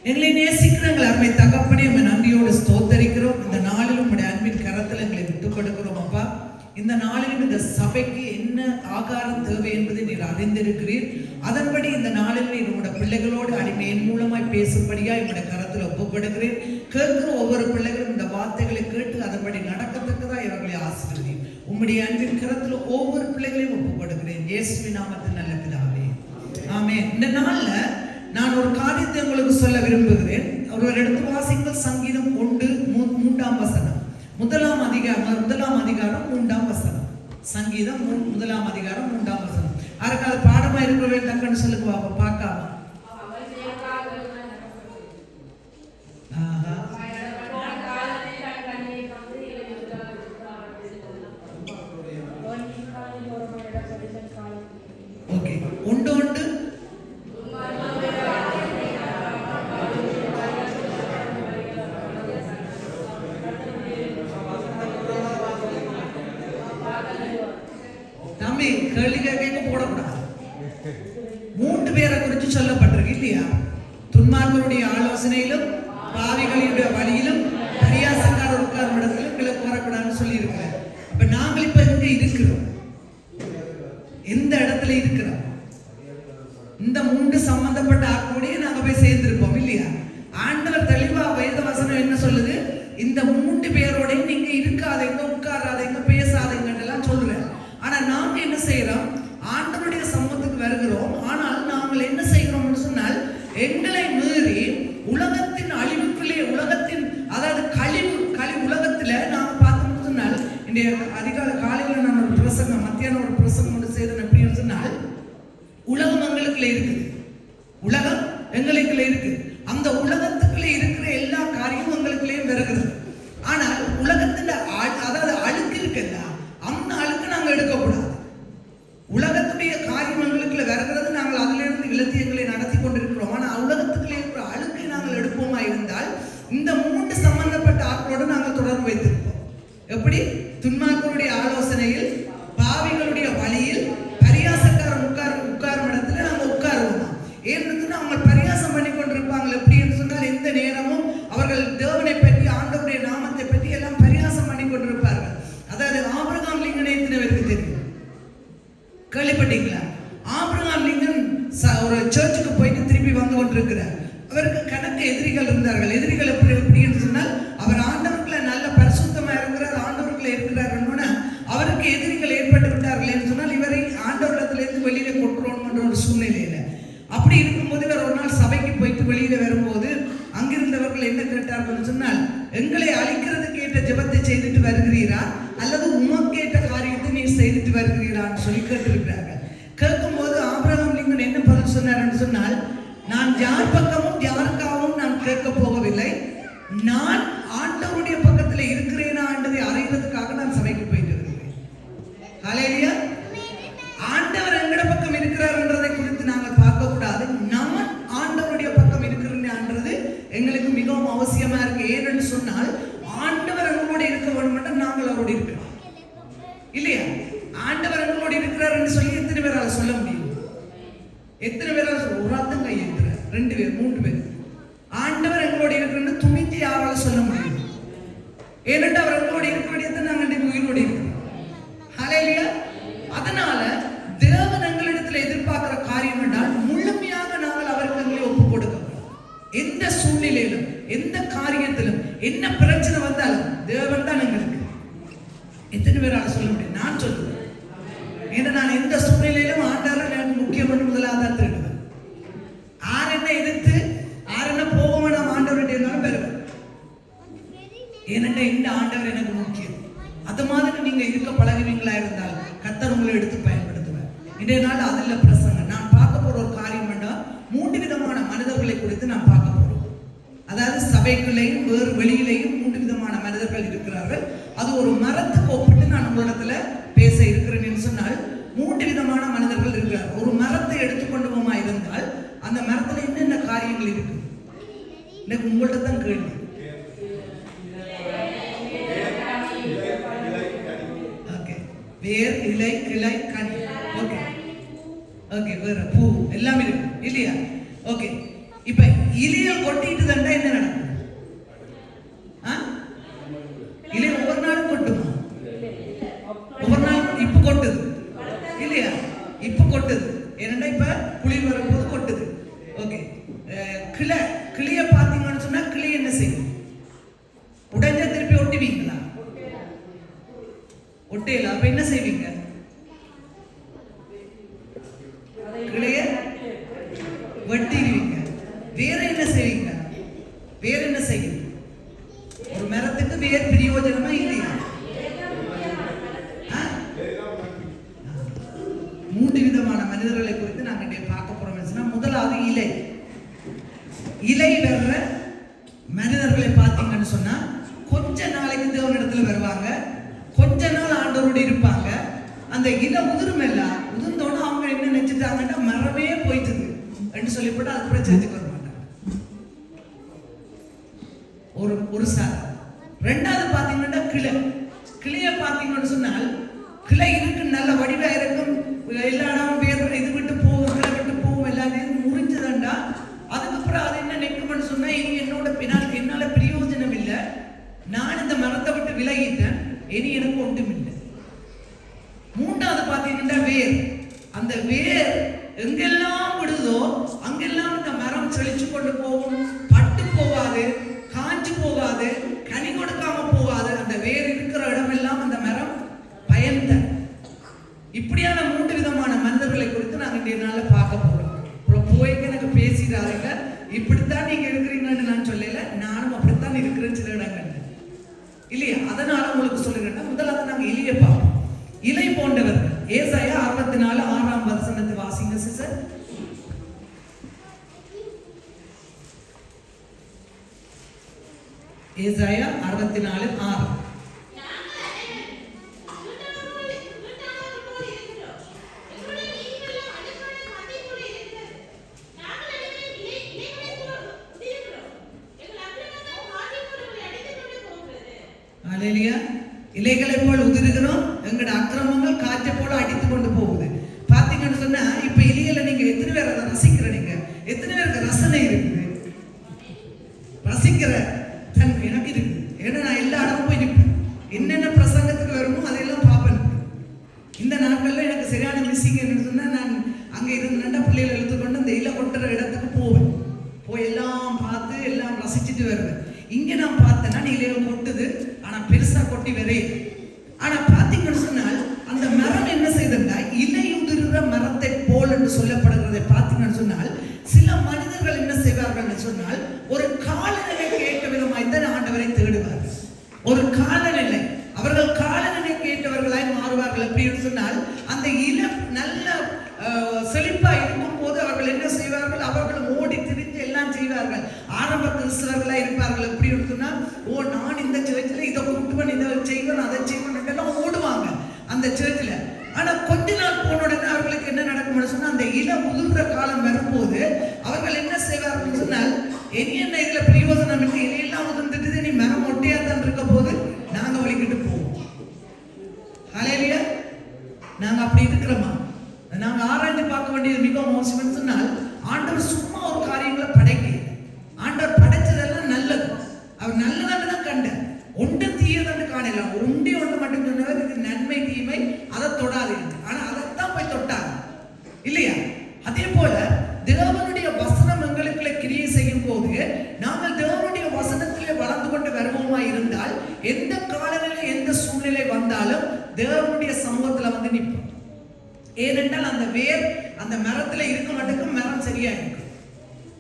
எங்களை நேசிக்கிற எங்கள் அருமை தகப்பனே, உம்மை நன்றியோடு ஸ்தோத்தரிக்கிறோம். இந்த நாளிலும் உம்முடைய அன்பின் கரத்தில் எங்களை விட்டுக் கொடுக்கிறோம் அப்பா. இந்த நாளிலும் இந்த சபைக்கு என்ன ஆகாரம் தேவை என்பதை நீர் அறிந்திருக்கிறீர். அதன்படி இந்த நாளில் நீர் உங்களுடைய பிள்ளைகளோடு அடிமையின் மூலமாய் பேசும்படியா உங்களுடைய கரத்தில் ஒப்புக்கொடுக்கிறேன். கேட்கிற ஒவ்வொரு பிள்ளைகளும் இந்த வார்த்தைகளை கேட்டு அதன்படி நடக்கத்தக்கதா இவர்களை ஆசீர்வதியும். உம்முடைய அன்பின் கரத்தில் ஒவ்வொரு பிள்ளைகளையும் ஒப்புக்கொடுக்கிறேன். இயேசுவின் நாமத்தில் நல்ல பிதாவே, ஆமென். இந்த நாள்ல நான் ஒரு காரியத்தை உங்களுக்கு சொல்ல விரும்புகிறேன். ஒருவர் எடுத்து வாசிங்கள். சங்கீதம் 1:3 வசனம். முதலாம் அதிகாரம் 3 வசனம். சங்கீதம் 1 அதிகாரம் 3 வசனம். யாருக்காவது பாடமா இருக்கிறவே டக்குன்னு சொல்லுங்க பாப்பா, பார்க்காம. ஓகே, உண்டு தம்பி, கேள்வி கேட்க போடக்கூடாது. 3 பேரை குறித்து சொல்லப்பட்டிருக்கு இல்லையா? துன்மார்க்கருடைய ஆலோசனையிலும் பாவிகளுடைய வழியிலும் பரியாசக்காரர் உட்காரும் இடத்திலும் கிழக்கு வரக்கூடாதுன்னு சொல்லி இருக்கிறேன். அப்ப நாங்கள் இப்ப எங்க இருக்கிறோம்? எந்த இடத்துல இருக்கிறோம்? இந்த 3 சம்பந்தப்பட்ட ஆட்களுடைய நாங்க போய் சேர்ந்திருப்போம் இல்லையா? ஆண்டவர் தெளிவா வேத வசனம் என்ன சொல்லுது? இந்த 3 பேரோட நீங்க இருக்காதீங்க, உட்காராதீங்க, பேசாதீங்க எல்லாம் சொல்றேன். ஆனா நாங்க என்ன செய்யறோம்? ஆண்டவருடைய சமூகத்துக்கு வருகிறோம். ஆனால் நாங்கள் என்ன செய்கிறோம்னு சொன்னால், எங்களை மீறி உலகத்தின் அழிவுக்குள்ளே, உலகத்தின் அதாவது கழிவு உலகத்துல நாங்க பார்த்தோம்னு சொன்னால், இந்த அதிகாலை காலையில நான் ஒரு பிரசங்கம், மத்தியானம் ஒரு பிரசங்கம் ஒன்று செய்தேன். அப்படின்னு சொன்னால், உலகம் எங்களுக்குள்ள இருக்குது, உலகம் எங்களுக்குள்ள இருக்கு. அந்த உலகத்துக்குள்ள இருக்கிற எல்லா காரியமும் எங்களுக்குள்ளேயும் வருகிறது. ஆனால் உலகத்துல அதாவது அழுக்கு இருக்குல்ல, அந்த அழுக்கு நாங்கள் எடுக்கக்கூடாது. உலகத்துடைய காரியம் எங்களுக்குள்ள வருகிறது, நாங்கள் அதிலிருந்து இலத்தியங்களை நடத்தி கொண்டிருக்கிறோம். ஆனால் உலகத்துக்குள்ளே இருக்கிற அழுக்கை நாங்கள் எடுப்போமா இருந்தால், இந்த 3 சம்பந்தப்பட்ட ஆட்களோடு நாங்கள் தொடர்பு வைத்திருப்போம். எப்படி? துன்மார்க்கருடைய ஆலோசனையில், பாவிகளுடைய வழியில், பரியாசக்காரன் உட்காரும் இடத்துல நாங்கள் உட்காருவோமா? ஏன்னு அவங்க பரியாசம் பண்ணி கொண்டிருப்பாங்க. எப்படின்னு சொன்னால், எந்த நேரமும் அவர்கள் தேவனை பற்றி, ஆண்டவருடைய நாமத்தை பற்றி எல்லாம் பரியாசம் பண்ணி கொண்டிருப்பார்கள். அதாவது ஆபிரகாம் லிங்கனை எத்தனை பேருக்கு தெரியும்? கேள்விப்பட்டீங்களா? ஆபிரகாம் லிங்கன் ஒரு சர்ச்சுக்கு போயிட்டு திருப்பி வந்து கொண்டிருக்கிறார். அவருக்கு கணக்கு எதிரிகள் இருந்தார்கள். எதிரிகள் எப்படின்னு சொன்னால், அவர் ஆண்டவருக்குள்ள நல்ல பரிசுத்தமா இருக்கிறார், ஆண்டவருக்குள்ள இருக்கிறாருன்னு அவருக்கு எதிரிகள் ஏற்பட்டு விட்டார்கள் என்று சொன்னால், இவரை ஆண்டவரிடத்திலிருந்து வெளியில கொட்டுறோம் என்ற ஒரு சூழ்நிலையில. அப்படி இருக்கும்போது இவர் ஒரு நாள் சபைக்கு போயிட்டு வெளியில வரும்போது அங்கிருந்தவர்கள் என்ன கேட்டார்கள் சொன்னால், எங்களை அழிக்கிறதுக்கு ஏற்ற ஜெபத்தை செய்துட்டு வருகிறீரா, அல்லது உமக்கேற்ற காரியத்தை நீ செய்துட்டு வருகிறீரான்னு சொல்லி கேட்டிருக்கிறார்கள். கேட்கும்போது ஆபிரகாம் லிங்கன் என்ன பதில் சொன்னார்ன்னு சொன்னால், நான் யார் பக்கமும் யாருக்காகவும் நான் கேட்க போகவில்லை, நான் ஆண்டவருடைய பக்கத்துல இருக்கிறேனா என்றதை அறிகிறதுக்காக நான் சபைக்கு போயிட்டு இருக்கிறேன். ஹல்லேலூயா. ஆண்டவர் எங்கட பக்கம் இருக்கிறார்ன்றதை குறித்து நாங்கள் பார்க்க கூடாது. நம்ம ஆண்டவருடைய பக்கம் இருக்கிறது எங்களுக்கு மிகவும் அவசியமா இருக்கு. ஏன்னு சொன்னால், ஆண்டவர் எங்களோட இருக்க வேண்டும் என்றால் நாங்கள் அவரோடு இருக்கிறோம் இல்லையா? ஆண்டவர் எங்களோடு இருக்கிறார் என்று சொல்லி எத்தனை பேரால் சொல்ல முடியும்? எத்தனை பேரால்? ஒரு ஆத்தம் கை இருக்கிறார், 2 பேர், 3 பேர். ஆண்டவர் எங்களோட இருக்கிறன்னு துணிஞ்சு யாரால் சொல்ல முடியும்? ஏனென்றால் அவர் எங்களோட இருக்கிற நாங்கள் உயிரோடு இருக்கிறோம். ஹல்லேலூயா. அதனால தேவன் எங்களிடத்தில் எதிர்பார்க்கிற காரியம் என்றால், முழுமையாக நாங்கள் அவருக்கு எங்களை ஒப்புக் கொடுக்கிறோம். எந்த சூழ்நிலையிலும், எந்த காரியத்திலும், என்ன பிரச்சனை வந்தாலும் தேவன் தான் எங்களுக்கு. எத்தனை பேரால் சொல்ல முடியும்? நான் சொல்லுவேன். ஏன்னா நான் எந்த சூழ்நிலையிலும் ஆண்டவர் எனக்கு முக்கியம் என்று முதலாதான் திருடுவேன். ஆர் என்ன எதிர்த்து, ஆர் என்ன போக வேண்டாம் ஆண்டவர்கிட்ட இருந்தாலும் பெறுவேன். ஏனென்றால் இந்த ஆண்டவர் எனக்கு முக்கியம். அது மாதிரி நீங்க இருக்க பழகுவீங்களா இருந்தால் கர்த்தர் உங்களை எடுத்து பயன்படுத்துவார். இன்றைய நாள் அதில் பிரசங்க நான் பார்க்க போற ஒரு காரியம் என்றால், 3 விதமான மனிதர்களை குறித்து நான் பார்க்க போறோம். அதாவது சபைக்குள்ளேயும் வேறு வெளியிலேயும் 3 விதமான மனிதர்கள் இருக்கிறார்கள். அது ஒரு மரத்துக்கு ஒப்பிட்டு நான் உங்களிடத்துல பேச இருக்கிறேன் என்று சொன்னால், 3 விதமான மனிதர்கள் இருக்கிறார். ஒரு மரத்தை எடுத்துக்கொண்டு போமா இருந்தால், அந்த மரத்துல என்னென்ன காரியங்கள் இருக்கு? எனக்கு உங்கள்கிட்ட தான் கேள்வி. வேர், இலை, கிளை, கனி. ஓகே ஓகே, வேற பூ எல்லாம் இருக்கு இல்லையா? ஓகே, இப்ப இலையை கொட்டிட்டு கிளிய பாத்தீங்கன்னு சொன்னா கிளி என்ன செய்யும்? உடைஞ்சா திருப்பி ஒட்டுவீங்களா? ஒட்டையில அப்ப என்ன செய்வீங்க? கிளிய வெட்டிடுவீங்க. வேற என்ன செய்வீங்க? வேற என்ன செய்யும்? ஒரு மரத்துக்கு வேர் பிரயோஜனமா இல்லையா? மூன்று விதமான மனிதர்களை குறித்து நாங்க பார்க்க போறோம். முதலாவது இலை. இலை வர்ற மனிதர்களை பார்த்தீங்கன்னு சொன்னா கொஞ்ச நாளைக்கு தேவனிடத்துல வருவாங்க, கொஞ்ச நாள் ஆண்டவரோடு இருப்பாங்க. அந்த இலை உதிர்மெல்ல உதிர்ந்தோட அவங்க என்ன நினைச்சிட்டாங்கன்னா மரமே போயிட்டுது என்று சொல்லிவிட்டு அது கூட சேர்த்துக்கு வர மாட்டாங்க. ஒரு சார். ரெண்டாவது பார்த்தீங்கன்னா கிளைய பார்த்தீங்கன்னு சொன்னால் கிளை இருக்கு, நல்ல வடிவா இருக்கும், எல்லா இடமும் வேறு இது விட்டு போகும், கிளை விட்டு போகும், எல்லாத்தையும் முறிஞ்சதுண்டா அதுக்கப்புறம் அது என்ன நிற்கும்னு சொன்னா இனி என்னால பிரயோஜனம் இல்லை, நான் இந்த மரத்தை விட்டு விலகிட்டேன், இனி எனக்கு ஒன்றும் இல்லை. மூன்றாவது பார்த்தீங்கன்னா வேர். அந்த வேர் எங்கெல்லாம் விடுதோ அங்கெல்லாம் இந்த மரம் செழிச்சு கொண்டு போகும், பட்டு போகாது, காஞ்சு போகாது, கனி கொடுக்காம போகாது. அந்த வேர் இருக்கிற இடமெல்லாம் அந்த மரம் பயந்த. இப்படியான மூன்று விதமான மனிதர்களை குறித்து நாங்கள் இன்றைய நாள்ல பார்க்க போறோம். போய்க்கு எனக்கு பேசிடாருங்க, இப்படித்தான் நீங்க இருக்கிறீங்கன்னு நான் சொல்லல, நானும் அப்படித்தான் இருக்கிறேன் சில இடங்கள் இல்லையா? அதனால உங்களுக்கு சொல்லுறேன்னா முதலாவது நாங்க இலையை பார்ப்போம். இலை போன்றவர்கள். ஏசாயா 64 6ஆம் வசனத்தை வாசிங்க சிஸ்டர். ஏசாயா 64 6. இலைகளை போல் உதிர்கிறோம், எங்களோட அக்கிரமங்கள் காற்றை போல அடித்து கொண்டு போகுது. பாத்தீங்கன்னு சொன்னா இப்ப இலையில நீங்க எத்தனை பேர் அதை ரசிக்கிறீங்க? எத்தனை பேருக்கு ரசனை இருக்குது? ரசிக்கிற தன்மை எனக்கு இருக்குது. ஏன்னா நான் எல்லா இடமும் போய் நிற்பேன், என்னென்ன பிரசங்கத்துக்கு வருமோ அதையெல்லாம் பார்ப்பேன். இந்த நாட்கள்ல எனக்கு சரியான மிஸ்ஸிங் என்னன்னு சொன்னா நான் அங்க இருந்து நல்ல பிள்ளைகளை எடுத்துக்கொண்டு அந்த இலை கொட்டுற இடத்துக்கு போவேன், போய் எல்லாம் பார்த்து எல்லாம் ரசிச்சுட்டு வருவேன். இங்க நான் பார்த்தேன்னா இலையில கொட்டுது, ஆனா பெருசா கொட்டி வரே. ஆனா பாத்தீங்கன்னு சொன்னால் அந்த மரம் என்ன செய்தா இலையுதிர்ற மரத்தை போல் என்று சொல்லப்படுகிறதை பார்த்தீங்கன்னு சொன்னால் சில மனிதர்கள் என்ன செய்வார்கள் சொன்னால் ஒரு காலநிலைக்கு ஏற்ற விதமாய் தான் ஆண்டவரை தேடுவார்கள். ஒரு காலநிலை, அவர்கள் காலநிலைக்கு ஏற்றவர்களாய் மாறுவார்கள். அப்படின்னு சொன்னால் அந்த இலை நல்ல செழிப்பா இருக்கும் போது அவர்கள் என்ன செய்வார்கள்? அவர்கள் ஓடி திரிஞ்சு எல்லாம் செய்வார்கள். ஆரம்ப கிறிஸ்தவர்களா இருப்பார்கள். எப்படி இருக்குன்னா, ஓ நான் இந்த சர்ச்சில் இதை கூட்டுவன், இதை செய்வேன், அதை செய்வேன் எல்லாம் ஓடுவாங்க அந்த சர்ச்சில். ஆனா கொஞ்ச நாள் போன உடனே அவர்களுக்கு என்ன நடக்கும்னு சொன்னா அந்த இலை உதிர்ற காலம் வரும்போது அவர்கள் என்ன செய்வார்கள் சொன்னால், இனி என்ன இதுல பிரயோஜனம் இல்லை, இலையெல்லாம் உதிர்ந்துட்டு நீ மரம் ஒட்டையா தான் இருக்க போது நாங்க வலிக்கிட்டு போவோம். ஹல்லேலூயா. நாங்க அப்படி இருக்கிறோமா? நாங்க ஆராய்ந்து பார்க்க வேண்டியது மிகவும் அவசியம் சொன்னால், ஆண்டவர் சும்மா ஒரு காரியங்களை படைக்க, ஆண்டவர் படைச்சதெல்லாம் நல்லது, அவர் நல்லதான்னு தான் கண்டார், ஒன்று தீயதான்னு காணல. ஒன்றே ஒன்று மட்டும் சொன்னவர், இது நன்மை தீமை அதை தொடாது. ஆனா அதைத்தான் போய் தொட்டாங்க இல்லையா? அதே போல தேவனுடைய வசனம் எங்களுக்குள்ள கிரியை செய்யும் போது நாங்கள் தேவனுடைய வசனத்திலே வளர்ந்து கொண்டு வருவோமா இருந்தால் எந்த காலநிலை எந்த சூழ்நிலை வந்தாலும் தேவனுடைய சமூகத்துல வந்து நிற்போம். ஏனென்றால் அந்த வேர் அந்த மரத்துல இருக்க மாட்டேங்கும், மரம் சரியா இருக்கும்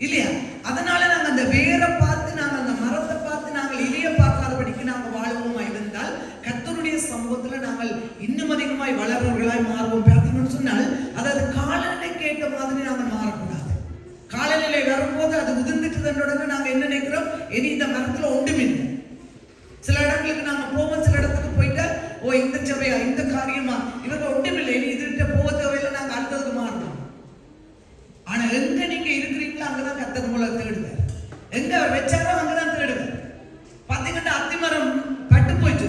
இல்லையா? அதனால நாங்க அந்த வேரை பார்த்து, நாங்க அந்த மரத்தை பார்த்து, நாங்கள் இலைய பார்க்காதபடிக்கு நாங்க வாழ்வோமா இருந்தால் கர்த்தருடைய சமூகத்துல நாங்கள் இன்னும் அதிகமாய் வளர்றவர்களாய் மாறுவோம். பார்த்தீங்கன்னு சொன்னால் அதாவது காலநிலைக்கு ஏற்ற மாதிரி நாங்கள் மாறக்கூடாது. காலநிலை வரும்போது அது உதிர்ந்துட்டு நாங்க என்ன நினைக்கிறோம்? இனி இந்த மரத்துல ஒன்றுமில்லை. சில இடங்களுக்கு நாங்க போவோம், சில இடத்துக்கு போயிட்டா ஓ இந்த சபையா இந்த காரியமா இவங்க ஒன்றுமில்லை, இனி இதுகிட்ட போக தேவையில்லை, நாங்க அடுத்ததுக்கு மாறணும். ஆனா எங்க நீங்க இருக்கிறீங்களோ அங்கதான் கர்த்தர் மூல தேடுவார். எங்க வச்சாரோ அங்கதான் தேடுவார். பாத்தீங்கன்னா அத்திமரம் பட்டு போயிட்டு,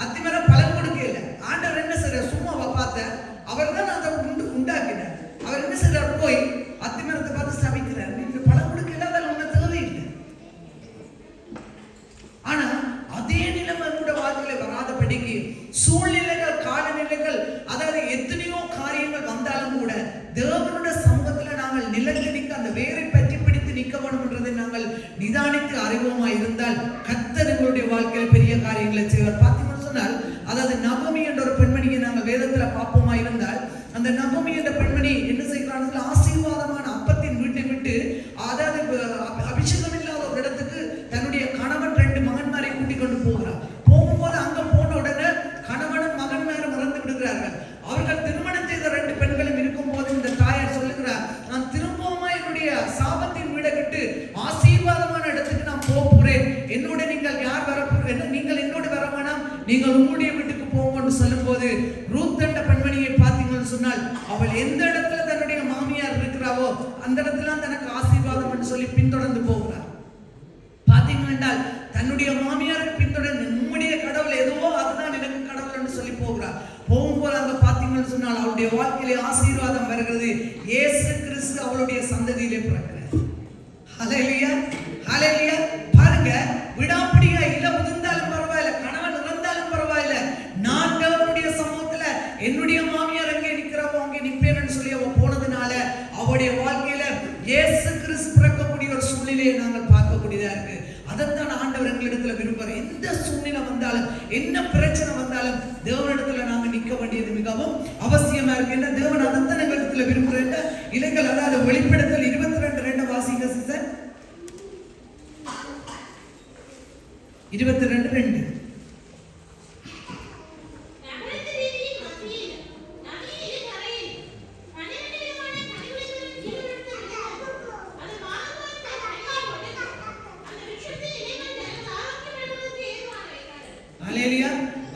அத்திமரம் பலன் கொடுக்க இல்லை. ஆண்டவர் என்ன செய்யறார்? சும்மா பார்த்த அவர் தான் அதை உண்டாக்கினார். அவர் என்ன செய்யறார்? போய் அத்திமரத்தை பார்த்து சமைக்கிறார், நீங்க பலன் கொடுக்கல, அதில் ஒன்றும் தேவையில்லை. ஆனா அதே நிலைமை கூட வாழ்க்கையில வராதபடிக்கு சூழ்நிலைகள், காலநிலைகள், அதாவது எத்தனையோ காரியங்கள் வந்தாலும் கூட தேவனுடைய சமூகத்துல நாங்கள் நிலைத்து நிற்க, அந்த வேரை பற்றி பிடித்து நிற்க வேண்டும் என்றதை நிதானித்து அறிவோமா இருந்தால் கர்த்தர் எங்களுடைய வாழ்க்கையில் பெரிய காரியங்களை செய்வார். பார்த்தீங்கன்னு சொன்னால், அதாவது நகோமி என்ற ஒரு பெண்மணியை நாங்கள் வேதத்துல பார்ப்போமா இருந்தால், அந்த நகோமி என்ற பெண்மணி என்ன செய்கிறார்கள், ஆசீர்வாதமான அப்பத்தின் வீட்டை விட்டு, அதாவது அபிஷேகம் இல்லாத ஒரு இடத்துக்கு தன்னுடைய கணவன் 2 மகன்மாரை கூட்டிக் கொண்டு போகிறார். போகும்போது அங்க போன உடனே கணவனும் மகன்மாரும் மறந்து விடுகிறார்கள். அவர்கள் திருமணம் செய்த 2 பெண்களும் இருக்கும் போது இந்த தாயார் சொல்லுகிறார், நான் திரும்பவுமா என்னுடைய சாபத்தின் வீடை விட்டு ஆசீர்வாதமான இடத்துக்கு நான் போகிறேன். என்னோட நீங்கள் யார் வர, நீங்கள் என்னோட வர வேணாம், நீங்கள் உங்களுடைய வீட்டுக்கு போங்கன்னு சொல்லும் போது, ரூத் என்ற பெண்மணியை பார்த்தீங்கன்னு சொன்னால், அவள் எந்த இடத்துல தன்னுடைய மாமியார் இருக்கிறாவோ அந்த இடத்துல தனக்கு ஆசீர்வாதம் என்று சொல்லி பின்தொடர்ந்து போகிறார். பார்த்தீங்க என்றால் தன்னுடைய மாமியாரை பின்தொடர்ந்து, நம்முடைய கடவுள் எதுவோ அதுதான் எனக்கு கடவுள் என்று சொல்லி போகிறார். போகும்போது அங்க பார்த்தீங்கன்னு சொன்னால் அவளுடைய வாழ்க்கையிலே ஆசீர்வாதம் வருகிறது. இயேசு கிறிஸ்து அவளுடைய சந்ததியிலே பிறக்கிறார். ஹல்லேலூயா, ஹல்லேலூயா. பாருங்க, விடாப்பிடியா இல்ல உதிர்ந்தாலும் பரவாயில்ல, கணவன் இறந்தாலும் பரவாயில்ல, நான் தேவனுடைய சமூகத்துல என்னுடைய மாமியார் அங்கே நிற்கிறவோ அங்கே நிற்பேன்னு சொல்லி அவ போனதுனால அவருடைய வாழ்க்கையில இயேசு கிறிஸ்து பிறக்கக்கூடிய ஒரு சூழ்நிலையை நாங்கள் பார்க்கக்கூடியதா இருக்கு. அதைத்தான் ஆண்டவர் எங்களிடத்துல விரும்புகிற, எந்த சூழ்நிலை வந்தாலும் என்ன பிரச்சனை வந்தாலும் தேவனிடத்துல நாங்க நிற்க வேண்டியது மிகவும் அவசியமா இருக்கு. என்ன தேவன் அதைத்தான் எங்களிடத்துல விரும்புகிற இலைகள். அதாவது வெளிப்படுத்தல் 22:2 வாசிங்க சிஸ்டர். 22:2.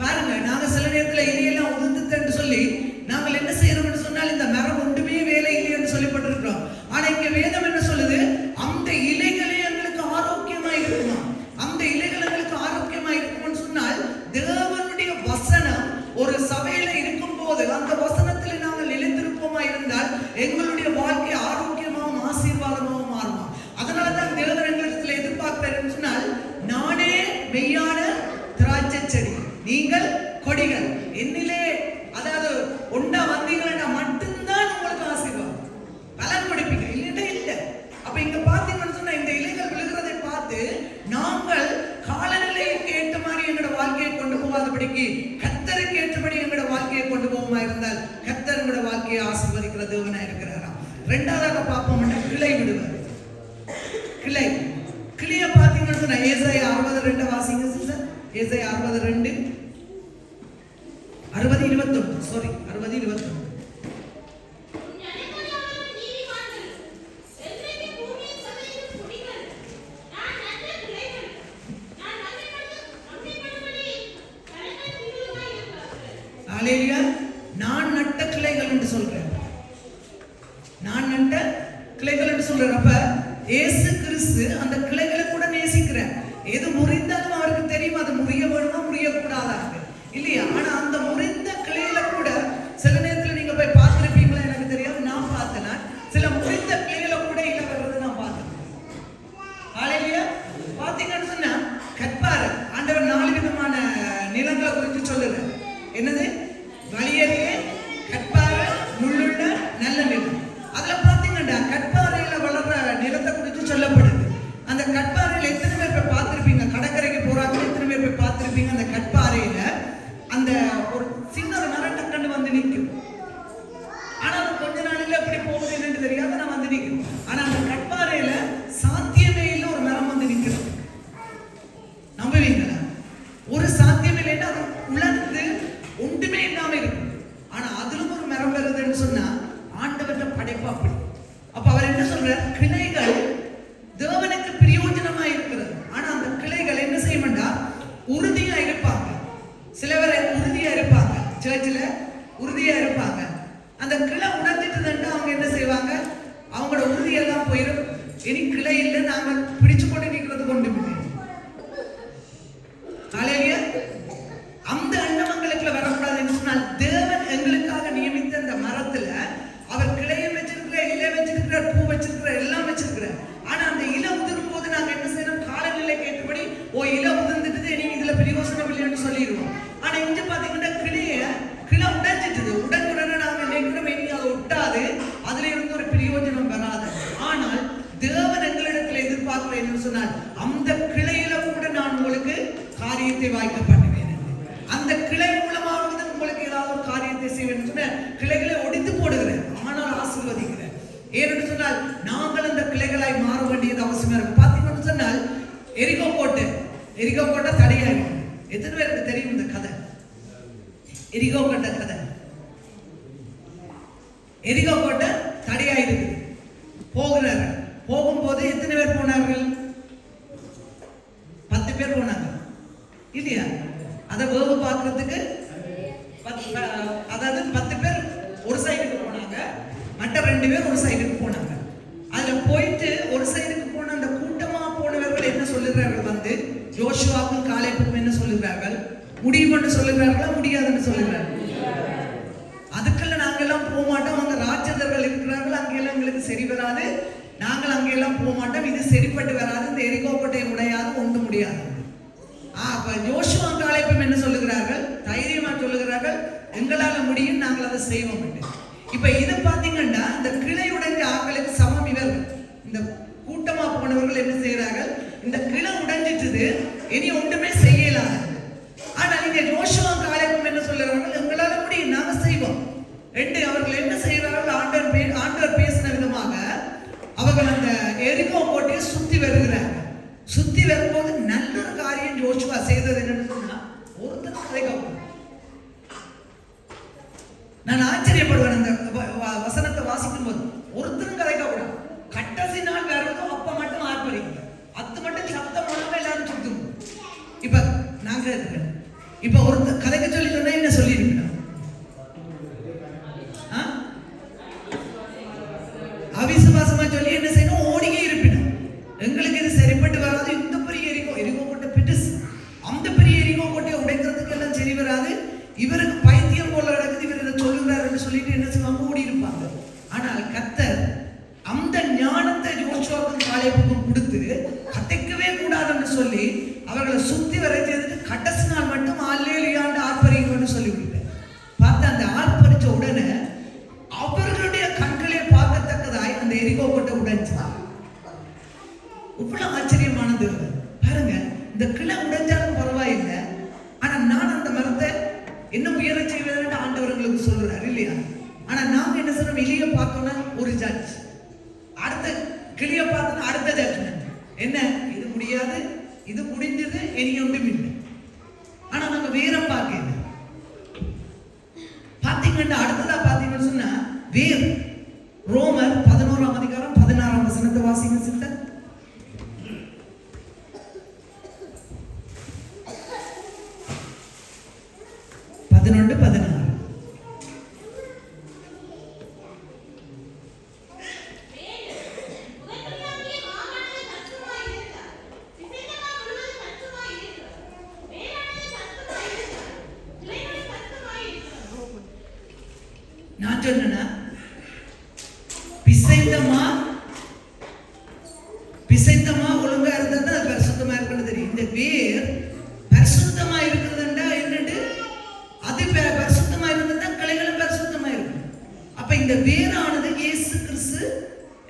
பாருங்க, நாங்க சில நேரத்துல இலையெல்லாம் உதிர்ந்துன்னு சொல்லி நாங்கள் என்ன செய்யறோம்னு சொன்னால், இந்த மரம் ஒன்றுமே வேலை இல்லைன்னு சொல்லப்பட்டிருக்கிறோம். ஆனா இங்க வேதம் என்ன சொல்லுது, அந்த இலைகளே எங்களுக்கு ஆரோக்கியமா இருக்குமா, அந்த இலைகள் எங்களுக்கு ஆரோக்கியமா இருக்கும்னு சொன்னால், தேவனுடைய வசனம் ஒரு சபையில இருக்கும் போது அந்த வசனத்தில் நாங்கள் நிலைத்திருப்போமா இருந்தால் எங்களுடைய வாழ்க்கை ஆரோக்கியமாகவும் ஆசீர்வாதமாகவும் மாறுமா. அதனாலதான் தேவன் எங்களிடத்துல எதிர்பார்க்கிறாருன்னு சொன்னால், நானே மெய்யான திராட்சை செடி, நீங்கள் கொடிகள், என்னிலே அதாவது ஒன்றா வந்தீங்கன்னா மட்டும்தான் உங்களுக்கு ஆசீர்வாதம், பலன் கொடுப்பீங்க, இல்லைன்னா இல்லை. அப்ப இங்க பாத்தீங்கன்னு சொன்னா இந்த இலைகள் விழுகிறதை பார்த்து நாங்கள் காலநிலைக்கு ஏற்ற மாதிரி எங்களோட வாழ்க்கையை கொண்டு போகாதபடிக்கு கர்த்தருக்கு ஏற்றபடி எங்களோட வாழ்க்கையை கொண்டு போகுமா இருந்தால் கர்த்தர் எங்களோட வாழ்க்கையை ஆசீர்வதிக்கிற தேவனா இருக்கிறாராம். 2வதாக பார்ப்போம்னா கிளை விடுவது. கிளை கிளிய பாத்தீங்கன்னு சொன்னா ஏசாயா 60:2 வாசிங்க சிஸ்டர். ஏசாயா 60:2 60:21 சாரி 60:21. ஹல்லேலூயா. நான் நட்ட கிளைகள் என்று சொல்றேன், நான் நட்ட கிளைகள் என்று சொல்றேன். அப்ப இயேசு கிறிஸ்து அந்த கிளைகளை கூட நேசிக்கிறார். எது முறிந்தாலும் அவருக்கு தெரியும் அது முறிய வேணுமா முறியக்கூடாதா இல்லையா. ஆனா அந்த முறிந்த கிளையில கூட சில நேரத்துல நீங்க போய் பார்த்திருப்பீங்களா எனக்கு தெரியாது, நான் பார்த்தேன். சில முறிந்த கிளையில கூட இலை வர்றது நான் பார்த்தேன். ஹல்லேலூயா. பாத்தீங்கன்னு சொன்னா கற்பாறை, ஆண்டவர் 4 விதமான நிலங்களை குறித்து சொல்லுறார். என்னது, வழியறிய, கற்பாறை, முள்ளுள்ள, நல்ல நிலம். அதுல பாத்தீங்கன்னா கற்பாறையில வளர்ற நிலத்தை குறித்து சொல்லப்படுது. அந்த கற்பாறையில எத்தனை பேர் போய் பார்த்திருப்பீங்க, கடற்கரைக்கு போறாங்க எத்தனை பேர் போய் பார்த்திருப்பீங்க. அந்த கற்பாறையில அந்த ஒரு சின்ன ஒரு மரம் டக்குன்னு வந்து நிற்கும். ஆனா அது கொஞ்ச நாளில எப்படி போகுது என்னன்னு தெரியாத நான் வந்து நிற்கும். ஆனா அந்த கற்பாறையில சாத்தியமே இல்லை ஒரு மரம் வந்து நிற்கும். நம்புவீங்களா? ஒரு சாத்தியம் இல்லைன்னா அது உலர்ந்து ஒன்றுமே பாத்தீங்கன்னு சொன்னால் அந்த கிளையில கூட நான் உங்களுக்கு காரியத்தை வாய்க்க பண்ணுவேன். அந்த கிளை மூலமாக உங்களுக்கு ஏதாவது ஒரு காரியத்தை செய்வேன் சொன்ன கிளைகளை ஒடித்து போடுகிறேன், ஆனால் ஆசீர்வதிக்கிறேன். ஏன்னு சொன்னால் நாங்கள் அந்த கிளைகளாய் மாற வேண்டியது அவசியமா இருக்கு. பாத்தீங்கன்னு சொன்னால் எரிகோ கோட்டை தடையாயிருக்கு. எத்தனை பேருக்கு தெரியும் இந்த கதை? எரிகோ கோட்டை கதை. எரிகோ கோட்டை தடையாயிருக்கு. போகிறார்கள். போகும்போது எத்தனை பேர் போனார்கள்? 10 பேர் போனாங்க இல்லையா? அதை வேவு பார்க்கறதுக்கு அதாவது 10 பேர் ஒரு சைடுக்கு போனாங்க, மற்ற 2 பேர் ஒரு சைடுக்கு போனாங்க. அதுல போயிட்டு ஒரு சைடுக்கு போன அந்த கூட்டமா போனவர்கள் என்ன சொல்லுகிறார்கள்? வந்து யோசுவாவுக்கும் காலேபுக்கும் என்ன சொல்லுகிறார்கள்? முடியும்னு சொல்லுகிறார்களா, முடியாதுன்னு சொல்லுகிறார்கள்? அதுக்கெல்லாம் நாங்கெல்லாம் போக மாட்டோம், அங்க ராட்சதர்கள் இருக்கிறார்கள், அங்கெல்லாம் எங்களுக்கு சரி வராது, நாங்கள் அங்கெல்லாம் போக மாட்டோம், இது சரிப்பட்டு வராது, இந்த எரிகோ கோட்டையை உடையாது, ஒன்றும் முடியாது. அப்ப யோசுவா காலேபும் என்ன சொல்லுகிறார்கள்? தைரியமா சொல்லுகிறார்கள், எங்களால முடியும், நாங்கள் அதை செய்வோம். இப்ப இது பாத்தீங்கன்னா இந்த கிளை உடைஞ்ச ஆக்களுக்கு சமம் இவர்கள். இந்த கூட்டமா போனவர்கள் என்ன செய்யறார்கள்? இந்த கிளை உடைஞ்சிட்டது, இனி ஒன்றுமே செய்யலாம். ஆனா நீங்க யோசுவா காலேபும் என்ன சொல்லுகிறார்கள்? எங்களால முடியும், நாங்க செய்வோம் என்று அவர்கள் என்ன செய்கிறார்கள்? ஆண்டவர் பேசின விதமாக அவர்கள் அந்த எரிகோ கோட்டையை சுத்தி வருகிறார்கள். சுத்தி வரும்போது நல்ல ஒரு காரியம் யோசுவா செய்தது என்னன்னு சொன்னா, ஒருத்தர் கதைக்க நான் ஆச்சரியப்படுவேன். அந்த வசனத்தை வாசிக்கும் போது ஒருத்தரும் கதைக்க கூட கட்டசி நாள் வருவதும் அப்ப மட்டும் ஆர்ப்பரிங்க, அது மட்டும் சத்தம் போனாங்க, எல்லாரும் சுத்தும். இப்ப நாங்க இப்ப ஒருத்தர் கதைக்க சொல்லி சொன்னா என்ன சொல்லி இருக்கணும்? அவிசுவாசமா சொல்லி என்ன செய்யணும்? ஓடியே இருப்பினும் எங்களுக்கு இது சரிப்பட்டு வராது, இந்த பெரிய எரிகோ கோட்டை பிடிச்சு அந்த பெரிய எரிகோ கோட்டையை உடைக்கிறதுக்கு எல்லாம் சரி வராது, இவருக்கு பைத்தியம் போல நடக்குது, இவர் இதை சொல்லுகிறாருன்னு சொல்லிட்டு என்ன செய்வாங்க? ஓடி இருப்பாங்க. ஆனால் கர்த்தர் அந்த ஞானத்தை யோசுவாவுக்கும் காலேபுக்கும் கொடுத்து கதைக்கவே கூடாதுன்னு சொல்லி அவர்களை சுத்தி வர செய்துட்டு கடைசி நாள் மட்டும் அல்லேலூயான்னு ஆர்ப்பரிங்கன்னு சொல்லி விட்டார். பார்த்து அந்த ஆர்ப்பரிச்ச உடனே அவர்களுடைய கண்களே பார்க்கத்தக்கதாய் அந்த எரிகோ கோட்டை உடைஞ்சார். இவ்வளவு ஆச்சரியமானது பாருங்க. இந்த கிளை உடைஞ்சாலும் பரவாயில்லை, ஆனா நான் அந்த மரத்தை என்ன உயர செய்வதுன்னு ஆண்டவர்களுக்கு சொல்றாரு இல்லையா? ஆனா நாங்க என்ன சொல்றோம்? வெளியே பார்த்தோம்னா ஒரு ஜட்ஜ், அடுத்த கிளிய பார்த்தோம்னா அடுத்த ஜட்ஜ்மெண்ட். என்ன இது முடியாது, இது முடிஞ்சது, இனி ஒன்றும் இல்லை. ஆனா நாங்க வேற பார்க்க பாத்தீங்கன்னா அடுத்ததா பாத்தீங்கன்னு சொன்னா வேர். ரோமர் 11ஆம் அதிகாரம் 16ஆம் வசனத்தை வாசிங்க சிஸ்டர். 11:16. நான் சொன்னா பிசைத்தமா ஒழுங்கா இருந்தா அது பரிசுத்தமா இருக்குன்னு தெரியும். இந்த வேர் பரிசுத்தமா இருக்கிறதுண்டா என்னட்டு அது பரிசுத்தமா இருந்தா கிளைகளும் பரிசுத்தமா இருக்கும். அப்ப இந்த வேரானது இயேசு கிறிஸ்து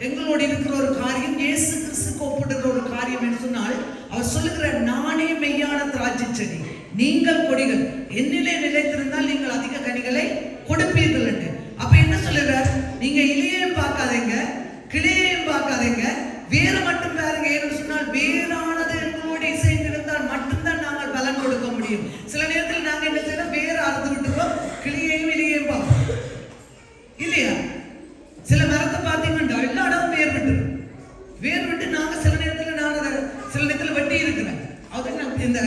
எங்களோட இருக்கிற ஒரு காரியம், இயேசு கிறிஸ்துக்கு ஒப்பிடுற ஒரு காரியம் என்று சொன்னால் அவர் சொல்லுகிற நானே மெய்யான திராட்சை செடி, நீங்கள் கொடிகள், என்னிலே நிலைத்திருந்தால் நீங்கள் அதிக கனிகளை கொடுப்பீர்கள் என்று. அப்ப என்ன சொல்லுகிறார்? நீங்க இலையையும் பார்க்காதீங்க, கிளையையும் பார்க்காதீங்க, வேற மட்டும் பாருங்க. என்று சொன்னால் வேறானது எங்களோட இசைந்திருந்தால் மட்டும்தான் நாங்கள் பலன் கொடுக்க முடியும். சில நேரத்தில் நாங்க என்ன செய்யறோம்? வேற அறுத்து விட்டுறோம், கிளியையும் இலையையும் பார்ப்போம் இல்லையா? சில மரத்தை பார்த்தீங்கன்னா எல்லா இடமும் வேர் விட்டு நாங்க சில நேரத்தில் வெட்டி இருக்கிறேன். அது இந்த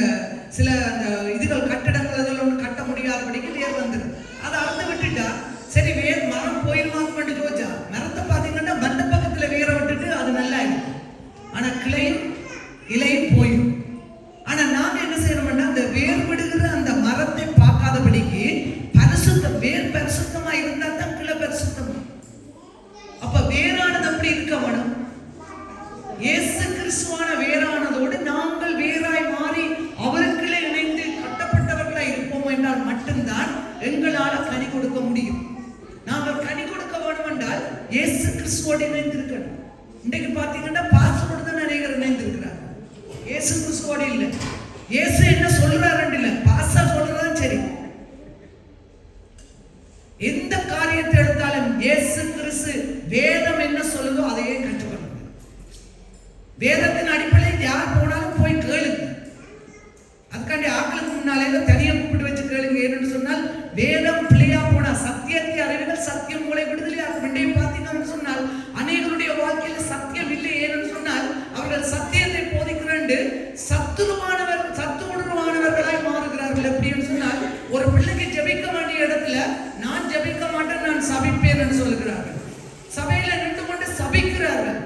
சில இதுகள் கட்டடங்கள் அதெல்லாம் கட்ட முடியாதபடிக்கு வேர் வந்துடும். அதை அறுத்து விட்டுட்டா சரி வேர் மரம் போயிருமான்னு யோசிச்சா மரத்தை பார்த்தீங்கன்னா வந்த பக்கத்துல வேற விட்டுட்டு அது நல்லா இருக்கும், ஆனா கிளையும் இலையும் போயிடும். ஆனா நாங்க என்ன செய்யணும்னா அந்த வேர் விடுகிற அந்த மரத்தை பார்க்காதபடிக்கு வேர் பரிசுத்தமா இருந்தா தான் கிளை பரிசுத்தமா. அப்ப வேறானது அப்படி இருக்க வேணும். இயேசு கிறிஸ்துவான வேறானதோடு நாங்கள் வேறாய் மாறி அவருக்குள்ளே இணைந்து கட்டப்பட்டவர்களாய் இருப்போம் என்றால் மட்டும்தான் எங்களால் கனி கொடுக்க முடியும். நாங்கள் கனி கொடுக்க வேண்டும் என்றால் இயேசு கிறிஸ்துவோடு இணைந்திருக்கணும். இன்றைக்கு பார்த்தீங்கன்னா பாஸ்டரோடு தான் அநேகர் இணைந்திருக்கிறார். இயேசு என்ன சொல்றாருன்னு இல்ல, பாஸ்டர் சொல்றதும் சரி. எந்த காரியத்தை எடுத்தாலும் இயேசு கிறிஸ்து வேதம் என்ன சொல்லுதோ அதையே கற்றுக்கொள்ளுங்க. வேதத்தின் அடிப்படையில் யார் போனாலும் போய் கேளுங்க. அதுக்காண்டி ஆக்களுக்கு முன்னாலே தனியா கூப்பிட்டு வச்சு கேளுங்க. ஏன்னு சொன்னால் வேதம் பிள்ளையா போனா சத்தியத்தை அறிவுகள் சத்தியம் உங்களை விடுதலை ஆகும். பார்த்தீங்கன்னு சொன்னால் அநேகருடைய வாழ்க்கையில சத்தியம் இல்லை. ஏன்னு சொன்னால் அவர்கள் சத்தியத்தை போதிக்கிறாண்டு சத்துணர்வானவர்களாய் மாறுகிறார்கள். எப்படின்னு சொன்னால் ஒரு பிள்ளைக்கு ஜெபிக்க வேண்டிய இடத்துல நான் ஜெபிக்க மாட்டேன், நான் சபிப்பேன் என்று சொல்லுகிறார்கள். சபையில நின்று கொண்டு சபிக்கிறார்கள்.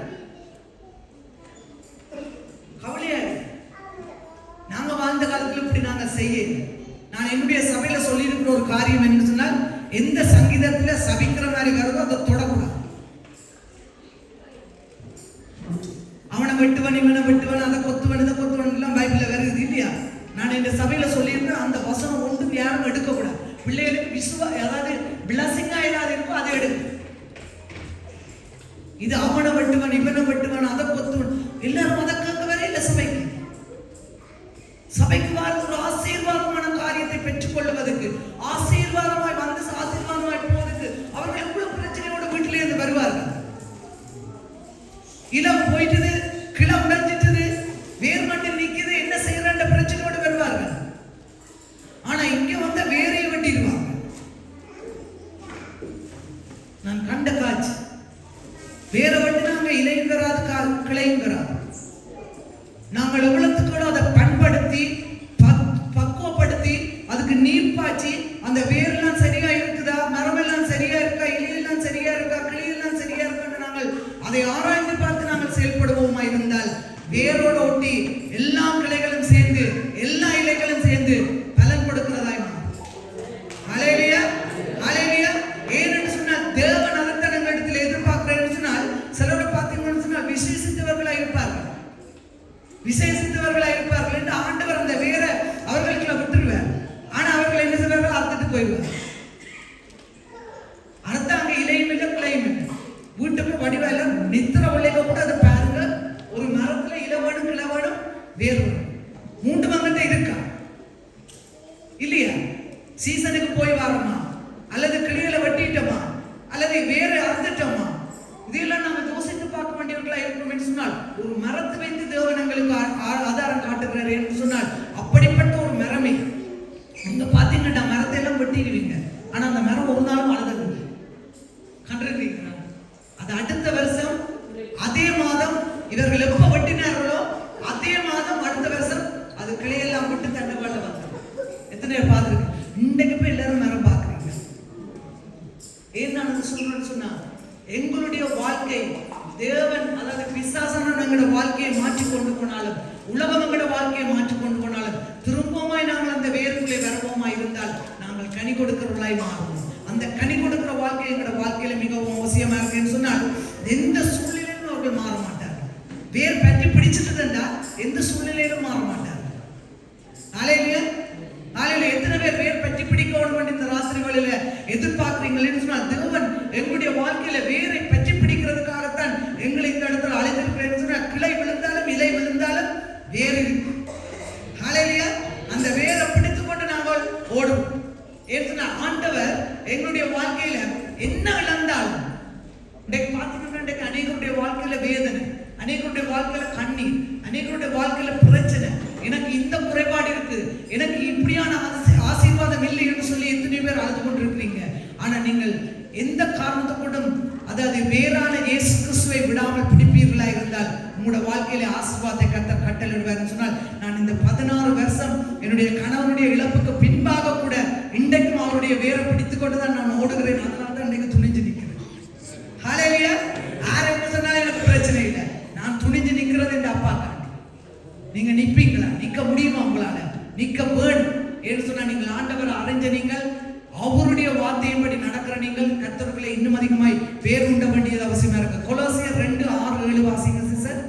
கவலையா நாங்க வாழ்ந்த காலத்துல இப்படி நாங்க செய்ய. நான் என்னுடைய சபையில சொல்லி இருக்கிற ஒரு காரியம் என்ன சொன்னால், எந்த சங்கீதத்துல சபிக்கிற மாதிரி வருதோ அதை தொடக்கூடாது. அவனை வெட்டுவன் இவனை வெட்டுவன் அதை கொத்துவன் இதை கொத்துவன் எல்லாம் பைபிள்ல வருது இல்லையா? நான் இந்த சபையில சொல்லியிருந்தேன், அந்த வசனம் ஒன்று யாரும் எடுக்கக்கூடாது. பிள்ளைகளுக்கு அதாவது பிளஸிங்கா ஏதாவது இருக்கோ அதை எடுக்க. இது அவனை வெட்டுவன் இவனை வெட்டுவன் அதை கொத்துவன் எல்லாரும் அதை கேட்க வர இல்லை. சபைக்கு வர ஒரு ஆசீர்வாதமான காரியத்தை பெற்றுக் கொள்வதற்கு, ஆசீர்வாதமாய் வந்து ஆசீர்வாதமாய் போவதற்கு அவர்கள் எவ்வளவு பிரச்சனையோட வீட்டிலே இருந்து வருவார்கள். இளம் போயிட்டது, கிளை உடைஞ்சிட்டது, வேர் மட்டும் நிக்குது, என்ன செய்யற பிரச்சனையோடு வருவார்கள். ஆனா இங்க வந்த வேரையை வெட்டிடுவாங்க. நான் கண்ட காட்சி, வேற வெட்டினாங்க இலையும் வராது கிளையும் வராது. நாங்கள் எவ்வளவுக்கு அதை பண்படுத்தி பக்குவப்படுத்தி அதுக்கு நீர் பாய்ச்சி அந்த வேரெல்லாம் சரியா இருக்குதா, மரமெல்லாம் சரியா இருக்கா, இலையெல்லாம் சரியா இருக்கா, கிளியெல்லாம் சரியா இருக்கான்னு நாங்கள் அதை ஆராய்ந்து பார்த்து நாங்கள் செயல்படுவோமா இருந்தால் வேரோடு ஒட்டி எல்லா கிளைகளும் சேர்ந்து எல்லா இலைகளும் சேர்ந்து பலன் கொடுக்கிறதாய் மாறும். ஹல்லேலூயா, ஹல்லேலூயா. ஏன்னு சொன்னால் தேவன் அதைத்தான் எங்கள் இடத்துல எதிர்பார்க்கிறேன்னு சொன்னால், சிலரை பார்த்தீங்கன்னு சொன்னால் விசேஷித்தவர்களாக இருப்பார்கள் என்று ஆண்டவர் அந்த வேற அவர்களுக்கு விட்டுருவார். ஆனா அவர்கள் என்ன செய்வார்கள், அறுத்துட்டு போயிடுவார். அறுத்த அங்க இலையும் இல்லை கிளையும் இல்லை. வீட்டுக்கு வடிவாயில நித்திர வள்ளையில கூட அதை பாருங்க, ஒரு மரத்துல இலவனும் கிளவனும் வேறு மூன்று மங்கத்தை இருக்கா இல்லையா? சீசனுக்கு போய் வாரமா, அல்லது கிளிகளை வெட்டிட்டோமா, அல்லது வேற அறுத்துட்டோமா, இதெல்லாம் நாம யோசித்து பார்க்க வேண்டியவர்களா இருக்கும் என்று சொன்னால், ஒரு மரத்தை வைத்து தேவன் எங்களுக்கு ஆதாரம் காட்டுகிறார் என்று சொன்னால் அப்படிப்பட்ட ஒரு மரமே. நீங்க பாத்தீங்கன்னா மரத்தை எல்லாம் வெட்டிடுவீங்க, ஆனா அந்த மரம் ஒரு நாளும் வளர்ந்தது கண்டிருக்கீங்க. அது அடுத்த வருஷம் அதே மாதம் இவர்கள் எப்ப வெட்டினார்களோ அதே மாதம் அடுத்த வருஷம் அது கிளையெல்லாம் விட்டு தண்டவாள வந்தது. எத்தனை பேர் பார்த்துருக்கு? இன்றைக்கு போய் எல்லாரும் மரம் பார்க்குறீங்க. ஏன் நான் அதை சொல்றேன்னு சொன்னா, எங்களுடைய வாழ்க்கை தேவன் அதாவது பிசாசன எங்களோட வாழ்க்கையை மாற்றி கொண்டு போனாலும், உலகம் எங்களோட வாழ்க்கையை மாற்றி கொண்டு போனாலும், திரும்பமாய் நாங்கள் அந்த வேருக்குள்ளே வரவோமா இருந்தால் நாங்கள் கனி கொடுக்கிறவர்களாய் மாறுவோம். அந்த கனி கொடுக்கிற வாழ்க்கை எங்களோட வாழ்க்கையில மிகவும் அவசியமா இருக்குன்னு சொன்னால், எந்த சூழ்நிலையிலும் அவர்கள் மாற மாட்டார்கள். வேர் பற்றி பிடிச்சிட்டதுண்டா எந்த சூழ்நிலையிலும் மாற மாட்டார்கள். ஹல்லேலூயா, ஹல்லேலூயா. எத்தனை பேர் வேர் பற்றி பிடிக்க வேண்டும் இந்த ராத்திரிகளில எதிர்பார்க்கிறீங்களேன்னு சொன்னால், தேவன் எங்களுடைய வாழ்க்கையில வேரை பற்றி பிடிக்கிறதுக்காகத்தான் எங்களை இந்த இடத்துல அழைத்திருக்கிறேன்னு சொன்னால், கிளை விழுந்தாலும் இலை விழுந்தாலும் வேர் இருக்கு. ஹல்லேலூயா. அந்த வேரை பிடித்துக் கொண்டு நாங்கள் ஓடும். ஏன்னு சொன்னா ஆண்டவர் எங்களுடைய வாழ்க்கையில என்ன இழந்தாலும், இன்றைக்கு பார்த்தீங்கன்னா இன்றைக்கு அநேகருடைய வாழ்க்கையில வேதனை, அநேகருடைய வாழ்க்கையில கண்ணீர், அநேகருடைய வாழ்க்கையில பிரச்சனை, எனக்கு இந்த குறைபாடு இருக்கு, எனக்கு இப்படியான ஆசீர்வாதம் இல்லை என்று சொல்லி எத்தனை பேர் அழுது கொண்டிருக்கிறீங்க. ஆனா நீங்கள் எந்த காரணத்தை கொண்டும் அதாவது வேறான இயேசு கிறிஸ்துவை விடாமல் பிடிப்பீர்களா இருந்தால் உங்களோட வாழ்க்கையில ஆசீர்வாதத்தை கர்த்தர் கட்டளையிடுவார் சொன்னால், நான் இந்த 16 வருஷம் என்னுடைய கணவனுடைய இழப்புக்கு பின்பாக கூட இன்றைக்கும் அவருடைய வேரை பிடித்துக் கொண்டுதான் நான் ஓடுகிறேன். அதனால தான் இன்னைக்கு துணிஞ்சு நிற்கிறேன். ஹல்லேலூயா. யார் என்ன சொன்னாலும் எனக்கு பிரச்சனை இல்லை, நான் துணிஞ்சு நிற்கிறது இந்த அப்பா காட்டி. நீங்க நிற்பீங்களா? நிற்க முடியுமா? உங்களால நிற்க வேணும் என்று சொன்னா, நீங்கள் ஆண்டவரை அடைஞ்ச நீங்கள், அவருடைய வார்த்தையின்படி நடக்கிற நீங்கள் கர்த்தர்களை இன்னும் அதிகமாய் பேர் உண்ட வேண்டியது அவசியமா இருக்கு. கொலோசியர் 2:6-7 வாசிங்க சிஸ்டர்.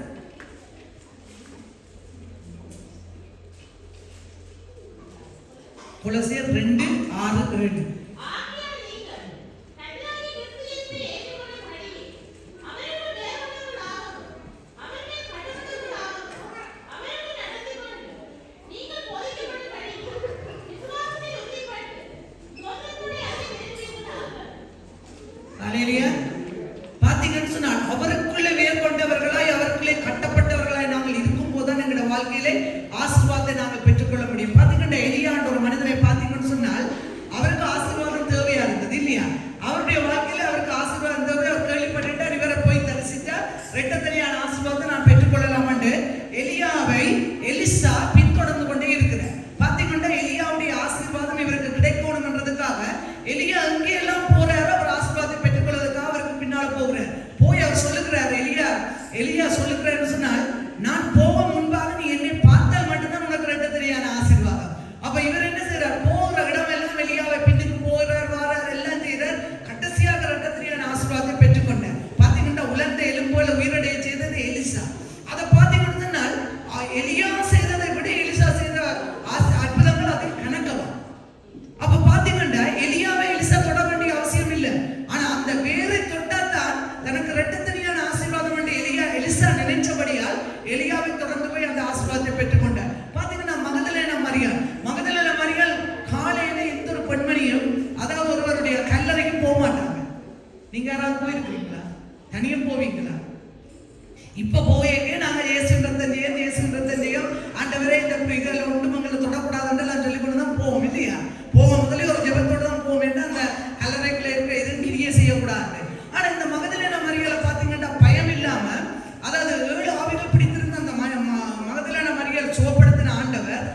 கொலோசியர் 2:6-7. வாழ்க்கையிலே ஆசீர்வாதத்தை நாங்கள் பெற்றுக்கொள்ள முடியும். பாத்தீங்கன்னா எலியாண்ட ஒரு மனிதனை பார்த்தீங்கன்னு சொன்னால் அவருக்கு ஆசீர்வாதம் தேவையா இருந்தது இல்லையா? அவருடைய வாழ்க்கையில அவருக்கு ஆசீர்வாதம் தேவை. அவர் கேள்விப்பட்டுட்டார், இவரை போய் தரிசித்தா ரெட்டத்தனியான ஆசீர்வாதத்தை நான் பெற்றுக்கொள்ளலாம் என்று எலியாவை எலிசா பின்தொடர்ந்து கொண்டே இருக்கிறார். பாத்தீங்கன்னா எலியாவுடைய ஆசீர்வாதம் இவருக்கு கிடைக்கணும் என்றதுக்காக எலியா அங்கே எல்லாம் போறாரு. அவர் ஆசீர்வாதத்தை பெற்றுக்கொள்வதற்காக அவருக்கு பின்னால போகிறார். போய் அவர் சொல்லுகிறார், எலியா சொல்லுகிறார் சொன்னால், நான் போக முன்பாக நீ என்னை பார்த்தால் மட்டும்தான் உனக்கு ரெட்டத்தனியான ஆசீர்வாதம். அப்ப இவர் என்ன செய்யறார்? போகிற இடம் எல்லாம் எலியாவை பின்னுக்கு போகிறார், வாரார், எல்லாம் செய்கிறார். கடைசியாக ரெட்டத்தனியான ஆசீர்வாதத்தை பெற்றுக்கொண்டார். பாத்தீங்கன்னா உலர்ந்த எலும்போல உயிரடைய செய்தது எலிசா. அதை பாத்தீங்கன்னா சொன்னால் எலியா செய்ததை விட எலிசா செய்த அற்புதங்கள் அதில் கணக்கவா. அப்ப பாத்தீங்கன்னா எலியாவை எலிசா தொட வேண்டிய அவசியம் இல்லை. ஆனா அந்த வேரை தொட்டாதான் தனக்கு ரெட்டத்தனியான ஆசீர்வாதம் என்று எலிசா நினைச்சபடியால் எலியாவை தொடர்ந்து போய் அந்த ஆசீர்வாதத்தை பெற்றுக்கொண்டார். பாத்தீங்கன்னா மகதலேனா மரியாள் காலையில எந்த ஒரு பெண்மணியும் அதாவது ஒருவருடைய கல்லறைக்கு போக மாட்டாங்க. நீங்க யாராவது போயிருக்கீங்களா? தனியா போவீங்களா? இப்ப போயே நாங்க ஏசுன்றதையும் ஆண்டவரே இந்த இதெல்லாம் ஒன்று மங்களை தொடக்கூடாதுன்னு எல்லாம் சொல்லி கொண்டு தான் போவோம் இல்லையா? போவோம் முதல்ல ஒரு ஜெபத்தோடு தான் போவோம். அந்த கல்லறைக்குள்ள இருக்கிற எதுவும் கிரியை செய்யக்கூடாது. ஆனா இந்த மகதலேனா மரியாதை பாத்தீங்கன்னா பயம் இல்லாம, அதாவது 7 ஆவிகள் பிடித்திருந்த அந்த மகதலேனா மரியாதை சுகப்படுத்தின ஆண்டவர்,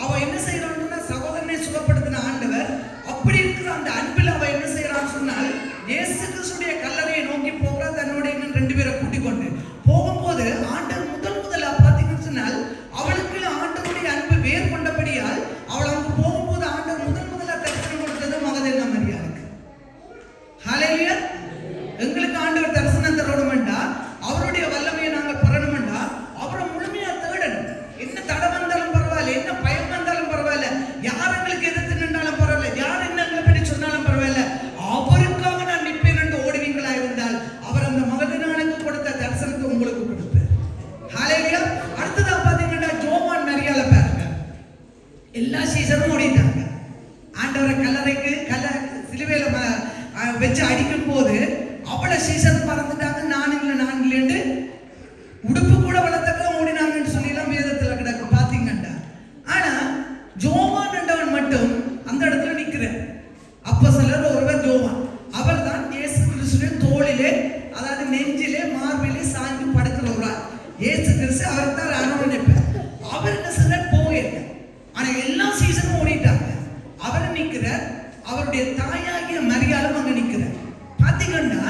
அவ என்ன செய்யறான்னா சகோதரனை சுகப்படுத்தின ஆண்டவர். அப்படி இருக்கிற அந்த அன்பில் அவ என்ன செய்யறான்னு சொன்னால், இயேசு கிறிஸ்துடைய கல்லறையை நோக்கி போகிற தன்னோட இன்னும் 2 பேரை கூட்டிக் கொண்டு போகும்போது ஆண்டவர் முதலா பார்த்தீங்கன்னு சொன்னால் அவளுக்கு ஆண்டவருடைய அன்பு வேர் கொண்டபடியால் அவள் அங்கு போகும்போது ஆண்டவர் முதலா தரிசனம் கொடுத்தது மகதலேனா மரியாளுக்கு. ஹல்லேலூயா. எங்களுக்கு ஆண்டவர் தரிசனம் தரணும்டா, அவருடைய வல்லமையை நாங்கள் பெறணும்டா, அவரை முழுமையா தேடணும். என்ன தடை வந்தாலும் பரவாயில்ல, என்ன பயம் வந்தாலும் பரவாயில்ல, யார் எங்களுக்கு எதிர்த்து நின்றாலும் பரவாயில்ல, யார் என்ன எங்களை பற்றி சொன்னாலும் பரவாயில்ல, அவருக்காக நான் நிற்பேன் என்று ஓடுவீங்களா இருந்தால் அவர் அந்த மகதலேனாளுக்கு கொடுத்த தரிசனத்தை உங்களுக்கு கொடுப்பார். ஹல்லேலூயா. அடுத்ததா பாத்தீங்கன்னா ஜோவான் மரியாதை பாருங்க. எல்லா சீசனும் ஓடிட்டாங்க. ஆண்டவரை கல்லறைக்கு சிலுவையில வச்சு அடிக்கும் போது அவ்வளவு சீசன் பறந்துட்டாங்க. நான் இல்லைன்னு உடுப்பு கூட வளர்த்தக்க ஓடினாங்கன்னு சொல்லி எல்லாம் வேதத்துல கிடக்கு பாத்தீங்கன்னா. ஆனா ஜோவான் என்றவன் மட்டும் அந்த இடத்துல நிற்கிறார். அப்போஸ்தலர் ஒருவர் ஜோவான். அவர் தான் இயேசு கிறிஸ்துவின் தோளிலே, அதாவது நெஞ்சிலே, மார்பிலே சாய்ந்து படுக்கிறவரார். இயேசு கிறிஸ்து அவர் தான் அரவணைப்பார். அவர் என்ன செய்றார்? போயிட்டார். ஆனா எல்லா சீசனும் ஓடிட்டாங்க. அவர் நிற்கிறார். அவருடைய தாயாகிய மரியாளும் அங்க நிற்கிறார். பாத்தீங்கன்னா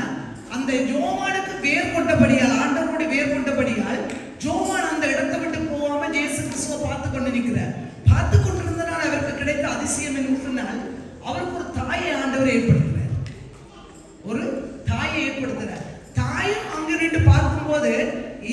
அந்த ஜோவானுக்கு வேர் கொண்டபடியால், ஆண்டவருடைய வேர் கொண்டபடியால் ஜோவான் அந்த இடத்தை விட்டு போகாம இயேசு கிறிஸ்துவை பார்த்து கொண்டு நிற்கிறார். பார்த்து கொண்டிருந்தனால் அவருக்கு கிடைத்த அதிசயம் என்று சொன்னால், அவருக்கு ஒரு தாயை ஆண்டவர் ஏற்படுத்துறார். ஒரு தாயை ஏற்படுத்துறார். தாயும் அங்கு நின்று பார்க்கும்போது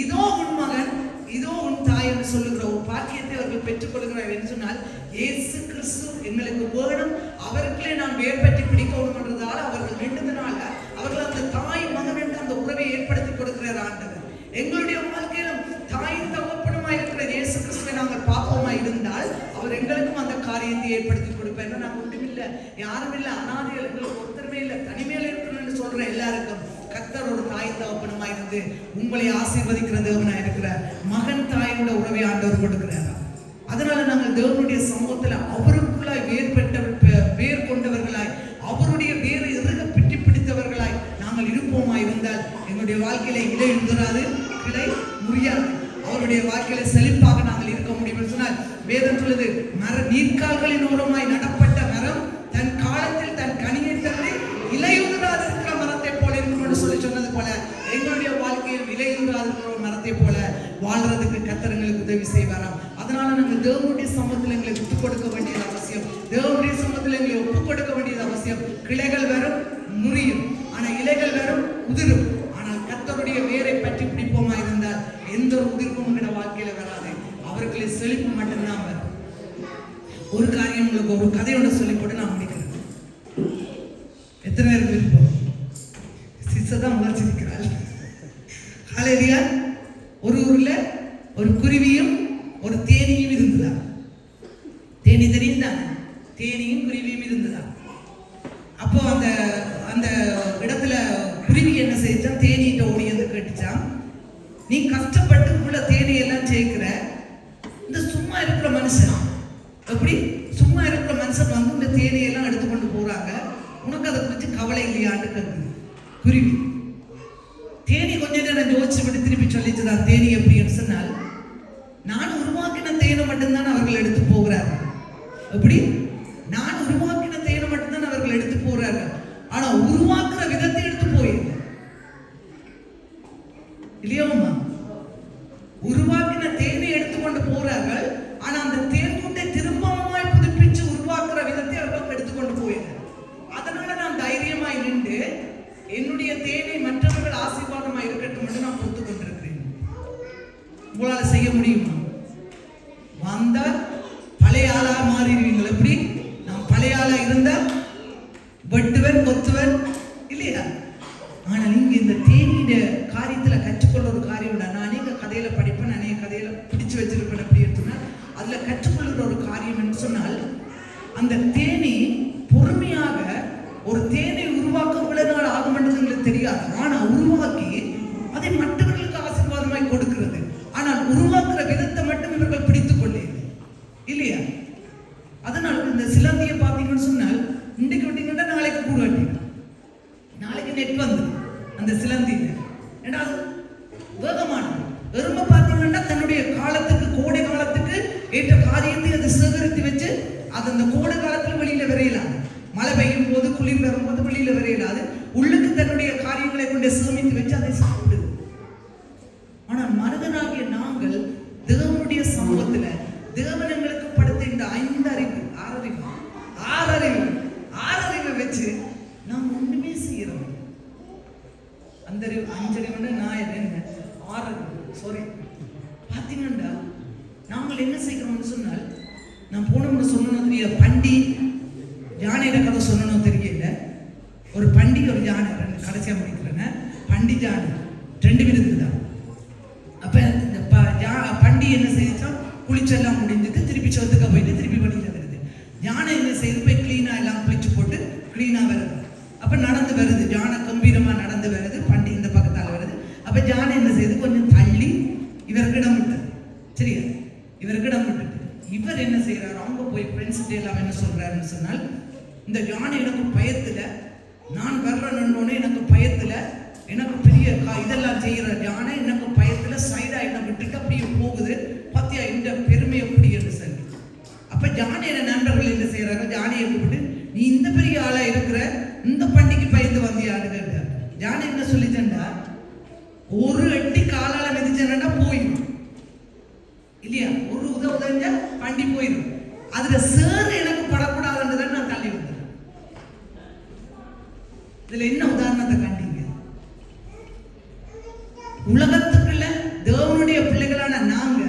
இதோ உன் மகன், இதோ உன் தாய் என்று சொல்லுகிற ஒரு பாக்கியத்தை அவர்கள் பெற்றுக் கொள்கிறார் என்று சொன்னால், இயேசு கிறிஸ்து எங்களுக்கு வேணும், அவர்களே நான் வேர் பற்றி பிடிக்கணும் என்றதால் அவர்கள் நின்றதுனால அவர்கள் அந்த தாய் மகன் என்று அந்த உறவை ஏற்படுத்தி கொடுக்கிறார் ஆண்டவர். எங்களுடைய வாழ்க்கையிலும் தாயின் தகப்பனுமா இருக்கிற இயேசு கிறிஸ்துவை நாங்கள் பார்ப்போமா இருந்தால் அவர் எங்களுக்கும் அந்த காரியத்தை ஏற்படுத்தி கொடுப்பார். நாங்கள் ஒன்றுமில்லை, யாரும் இல்லை, அனாதைகள், எங்களுக்கு ஒருத்தருமே இல்லை, தனிமையில் இருக்கணும்னு சொல்ற எல்லாருக்கும் கர்த்தர் ஒரு தாய் தகப்பனுமா இருந்து உங்களை ஆசீர்வதிக்கிற தேவனா இருக்கிறார். மகன் தாயோட உறவை ஆண்டவர் கொடுக்கிறார். அதனால நாங்கள் தேவனுடைய சமூகத்துல அவருக்குள்ளாய் வேர் கொண்டவர்களாய், அவருடைய வேறு இறுக பிட்டி பிடித்தவர்களாய் நாங்கள் இருப்போமா இருந்தால் எங்களுடைய வாழ்க்கையில இலை எழுதுறாது, கிளை முறியாது. அவருடைய வாழ்க்கையில செழிப்பாக நாங்கள் இருக்க முடியும் சொன்னால், வேதம் சொல்லுது, நீர்க்கால்களின் ஓரமாய் நடப்பட்ட மரம் தன் காலத்தில் தன் கனியை தந்து இலையுதிராது இருக்கிற மரத்தை போல இருக்கும் என்று சொல்லி சொன்னது போல எங்களுடைய வாழ்க்கையில் இலையுதிராது இருக்கிற மரத்தை போல வாழ்றதுக்கு கர்த்தர் எங்களுக்கு உதவி செய்வாராம். அதனால நாங்கள் தேவனுடைய சமூகத்தில் எங்களை விட்டுக் கொடுக்க வேண்டியது அவசியம். தேவனுடைய சமூகத்தில் எங்களை ஒப்புக் கொடுக்க வேண்டியது அவசியம். கிளைகள் வரும், முறியும், ஆனா இலைகள் வரும், உதிரும். ஆனால் கர்த்தருடைய வேரை பற்றி பிடிப்போமா இருந்தால் எந்த ஒரு உதிர்ப்பும் எங்களோட வாழ்க்கையில வராது. அவர்களை செழிப்பு மட்டும்தான் வரும். ஒரு காரியம் உங்களுக்கு ஒரு கதையோட சொல்லிக் கூட நான் முடிக்கிறேன். எத்தனை பேருக்கு விருப்பம்? சிஸ்தான் முயற்சிக்கிறாள். ஹல்லேலூயா. ஒரு ஊர்ல ஒரு குருவியும் ஒரு தேனியும் இருந்ததா. தேனி தெரியுதான், தேனியும் குருவியும் இருந்ததா. அப்போ அந்த அந்த இடத்துல குருவி என்ன செய்தான், தேனிட்ட ஓடி வந்து கேட்டுச்சான், நீ கஷ்டப்பட்டு உள்ள தேனியெல்லாம் சேர்க்கிற, சும்மா இருக்கிற மனுஷன் எப்படி சும்மா இருக்கிற மனுஷன் வந்து இந்த தேனியெல்லாம் எடுத்துக்கொண்டு போறாங்க. உனக்கு அதை குறித்து கவலை இல்லையான்னு கேட்குது குருவி. தேனி கொஞ்ச நேரம் யோசிச்சு விட்டு திருப்பி சொல்லிச்சுதான், தேனி எப்படின்னு சொன்னால், நான் உருவாக்கின தேனை மட்டும்தான் அவர்கள் எடுத்து போகிறார்கள். எப்படி நான் உருவாக்கின தேனை மட்டும்தான் அவர்கள் எடுத்து போகிறார்கள். ஆனா உருவாக்குற விதத்தை எடுத்து போயில்லை இல்லையோமா? உருவாக்கின தேனை எடுத்துக்கொண்டு போறார்கள். ஆனா அந்த தேன் கூட்டை திரும்பமாய் புதுப்பிச்சு உருவாக்குற விதத்தை அவர்கள் எடுத்துக்கொண்டு போயில்லை. அதனால நான் தைரியமாய் நின்று என்னுடைய தேனை மற்றவர்கள் ஆசீர்வாதமாய் இருக்கட்டும் என்று நான் பொறுத்து கொண்டிருக்கிறேன். உங்களால செய்ய முடியுமா? வந்தா பழைய ஆளா மாறிடுவீங்களா? எப்படி நான் பழைய ஆளா இருந்தா வெட்டுவன் கொத்துவன் இல்லையா? ஆனா நீங்க இந்த தேனிய காரியத்துல கற்றுக்கொள்ள ஒரு காரியம் நான் அநேக கதையில படிப்பேன், அநேக கதையில பிடிச்சு வச்சிருப்பேன். அப்படி எடுத்தோம்னா அதுல கற்றுக்கொள்ளுற ஒரு காரியம் என்று சொன்னால், அந்த தேனி பொறுமையாக ஒரு தேனை உருவாக்க இவ்வளவு நாள் ஆகும் என்று எங்களுக்கு தெரியாது. ஆனா உருவாக்கி அதை மற்றவர்களுக்கு ஆசீர்வாதமாய் கொடுக்கிறது. ஆனால் உருவாக்குற விதத்தை மட்டும் இவர்கள் பிடித்துக் கொள்ளே இல்லையா? அதனால் இந்த சிலந்தியை பார்த்தீங்கன்னு சொன்னால், இன்றைக்கு விட்டீங்கன்னா நாளைக்கு கூட வெட்டிங்க, நாளைக்கு நெட் வந்து அந்த சிலந்தியில ஏன்னா அது வேகமானது. எறும்பை பார்த்தீங்கன்னா தன்னுடைய காலத்துக்கு கோடை காலத்துக்கு ஏற்ற காரியத்தை அது சேகரித்து வச்சு அது அந்த கோடை காலத்துல வெளியில விரையலாம். மழை பெய்யும் போது குளிர் வரும்போது வெளியில விரையலாது. உள்ளுக்கு தன்னுடைய காரியங்களை கொண்டு சேமித்து வச்சு அதை சாப்பிடுது. ஆனால் மனிதனாகிய நாங்கள் தேவனுடைய சமூகத்துல தேவன் எங்களுக்கு படுத்த இந்த 5 அறிவு, 6 அறிவை வச்சு நாம் ஒண்ணுமே செய்யறோம். அந்த அறிவு 5 அறிவுன்னு நான் என்ன 6 சாரி பார்த்தீங்கன்னா நாங்கள் என்ன செய்கிறோம்னு சொன்னால், நான் போனோம்னு சொன்னோம் தெரிய பண்டி யானையில கதை சொன்னோம் தெரியல. ஒரு பண்டி ஒரு யானை கடைசியா முடிக்கிறேன். பண்டி யானை 2 இருக்குதான். அப்ப இந்த பண்டி என்ன செய்தா குளிச்செல்லாம் முடிஞ்சுட்டு திருப்பி சொத்துக்க போயிட்டு திருப்பி வழியில வருது. யானை என்ன செய்து போய் கிளீனா எல்லாம் குளிச்சு போட்டு கிளீனா வருது. அப்ப நடந்து வருது, யானை கம்பீரமா நடந்து வருது, பண்டி இந்த பக்கத்தால வருது. அப்ப யானை என்ன செய்யுது, கொஞ்சம் தள்ளி இவருக்கு இடம் விட்டது. சரியா? இவருக்கு இடம் விட்டுட்டு இவர் என்ன செய்யறாரு, அவங்க போய் ஃப்ரெண்ட்ஸ் எல்லாம் என்ன சொல்றாருன்னு சொன்னால், இந்த யானை எனக்கு பயத்துல, நான் வர்றேன்னு எனக்கு பயத்துல, எனக்கு பெரிய இதெல்லாம் செய்யற யானை எனக்கு பயத்துல சைடா என்ன விட்டுட்டு அப்படியே போகுது. பத்தியா இந்த பெருமை எப்படி என்று சொல்லி, அப்ப யானையோட நண்பர்கள் என்ன செய்யறாங்க, யானையை கூப்பிட்டு, நீ இந்த பெரிய ஆளா இருக்கிற இந்த பண்டிகை பயந்து வந்தியான்னு கேட்டார். யானை என்ன சொல்லிச்சேன்டா, ஒரு எட்டி காலால மிதிச்சேன்னா போயிடும் இல்லையா? ஒரு உதஞ்சா பண்டி போயிடும். அதுல சேர் எனக்கு படக்கூடாதுன்றதை நான் தள்ளி வந்தேன். இதுல என்ன உதாரணத்தை கண்டீங்க? உலகத்துக்குள்ள தேவனுடைய பிள்ளைகளான நாங்க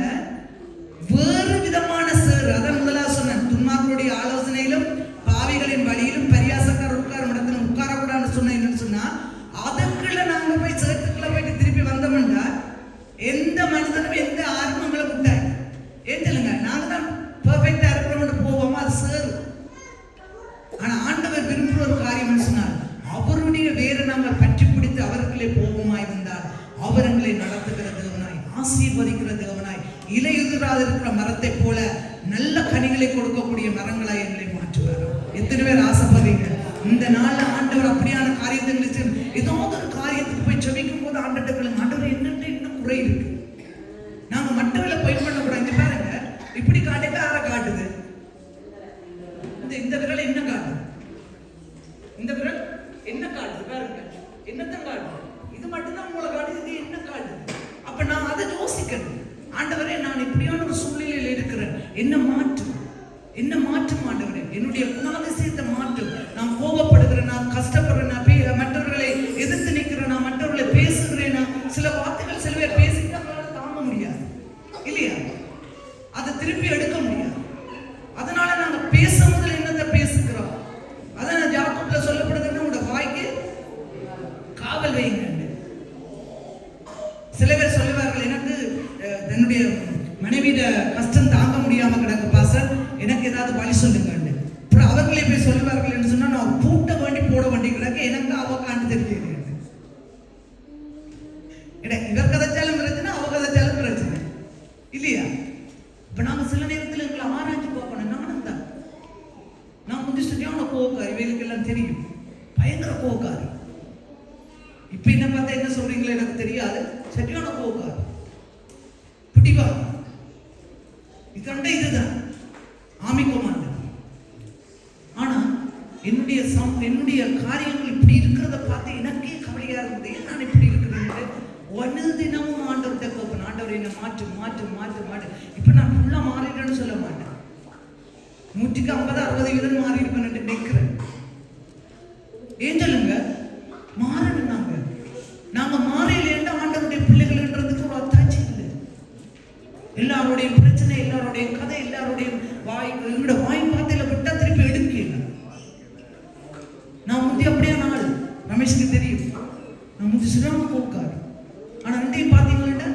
வேறு விதமான சேர், அதான் முதலாக சொன்னேன், துன்மார்களுடைய ஆலோசனையிலும் பாவிகளின் வழியிலும் பரியாசக்கார உட்கார இடத்துல உட்காரக்கூடாதுன்னு சொன்னேன்னு சொன்னா, அதற்குள்ள நாங்க போய் சேர்த்துக்குள்ள போயிட்டு திருப்பி வந்தோம்னா எந்த மனிதனும் எந்த ஆர்வங்களை விட்டாய் ஏன் சொல்லுங்க, நாங்க தான் பெர்ஃபெக்டா இருக்கிறோம்னு போவோமா, அது சேரு. ஆனா ஆண்டவர் விரும்புகிற ஒரு காரியம் சொன்னார், அவருடைய வேறு நாங்கள் பற்றி பிடித்து அவர்களே போவோமா இருந்தால் அவர் எங்களை நடத்துகிற தேவனாய், ஆசீர்வதிக்கிற தேவனாய், இலையுதிராது இருக்கிற மரத்தை போல நல்ல கனிகளை கொடுக்கக்கூடிய மரங்களாய் எங்களை மாற்றுவார். எத்தனை பேர் ஆசைப்படுறீங்க இந்த நாள்ல ஆண்டவர் அப்படியான காரியத்தை ஏதாவது ஒரு காரியத்துக்கு போய் செபிக்கும் போது ஆண்டவர்களுக்கு ஆண்டவர் என்னென்ன இன்னும் குறை இருக்கு, நாங்க மற்றவர்களை போய் பண்ணக்கூடாது. பாருங்க, இப்படி காட்டுக்கு ஆற காட்டுது, இந்த விரல் என்ன காட்டுது, இந்த விரல் என்ன காட்டுது, பாருங்க என்னத்தான் காட்டுது, இது மட்டும்தான் உங்களை காட்டுது, இது என்ன காட்டுது. அப்ப நான் அதை யோசிக்கணும், ஆண்டவரே நான் இப்படியான ஒரு சூழ்நிலையில் இருக்கிறேன், என்ன மாற்றும் ஆண்டவரே, என்னுடைய குணாதிசயத்தை மாற்றும். நான் கோபப்படுகிறேன், நான் கஷ்டப்படுறேன், நான் மற்றவர்களை எதிர்த்து நிற்கிறேன், நான் மற்றவர்களை பேசுகிறேன், சில வார்த்தைகள் சில பேர் பேசிட்டு அவங்களால தாங்க முடியாது இல்லையா? அதை திருப்பி எடுக்க முடியாது. அதனால நாங்க பேச முதல்ல என்னத்தை பேசுகிறோம், அதான் ஜாக்கப்ல சொல்லப்படுதுன்னா உங்களோட வாய்க்கு காவல் வைங்க. சில பேர் சொல்லுவார்கள், எனக்கு தன்னுடைய மனைவியிட கஷ்டம் தாங்க முடியாம கிடக்கு பாசர், எனக்கு ஏதாவது வழி சொல்லுங்க. அப்புறம் அவர்களே போய் சொல்லுவார்கள் என்று சொன்னா, நான் பூட்ட வேண்டி போட வேண்டி கிடக்கு, எனக்கு அவ காண்டு தெரியுது. இவர் கதைச்சாலும் பிரச்சனை, அவ கதைச்சாலும் பிரச்சனை இல்லையா? இப்ப நாங்க சில நேரத்தில் எங்களை ஆராய்ச்சி பார்க்கணும். நானும் தான் நான் கொஞ்சம் சரியான கோவக்காரி, இவங்களுக்கு எல்லாம் தெரியும், பயங்கர கோவக்காரி. இப்ப என்ன பார்த்தா என்ன சொல்றீங்களோ எனக்கு தெரியாது, சரியான கோவக்காரி, பிடிவா. இதுதான் ஆமி கொமாண்டர். ஆனா என்னுடைய காரியங்கள் இப்படி இருக்கிறத பார்த்து எனக்கே கவலையா இருந்தது. ஏன் நான் இப்படி இருக்கிறேன்? ஒரு தினமும் ஆண்டவர்கிட்ட கேட்பேன், ஆண்டவர் என்ன மாற்று மாற்று மாற்று மாற்று. இப்ப நான் ஃபுல்லா மாறிட்டேன்னு சொல்ல மாட்டேன், 150-60% மாறி இருப்பேன் நினைக்கிறேன். ஏன் சொல்லுங்க, மாறணும். நாங்க மாறையிலேருந்து ஆண்டவருடைய பிள்ளைகள்ன்றதுக்கு ஒரு அத்தாட்சி இல்லை. எல்லாருடைய பிரச்சனை, எல்லாருடைய கதை, எல்லாருடைய வாய், எங்களோட வாய் பார்த்தையில விட்டா திருப்பி எடுக்கல. நான் முந்தி அப்படியே நாள் ரமேஷுக்கு தெரியும், நான் முந்தி சிரமம் போக்காரு. ஆனா ரெண்டையும் பார்த்தீங்கன்னா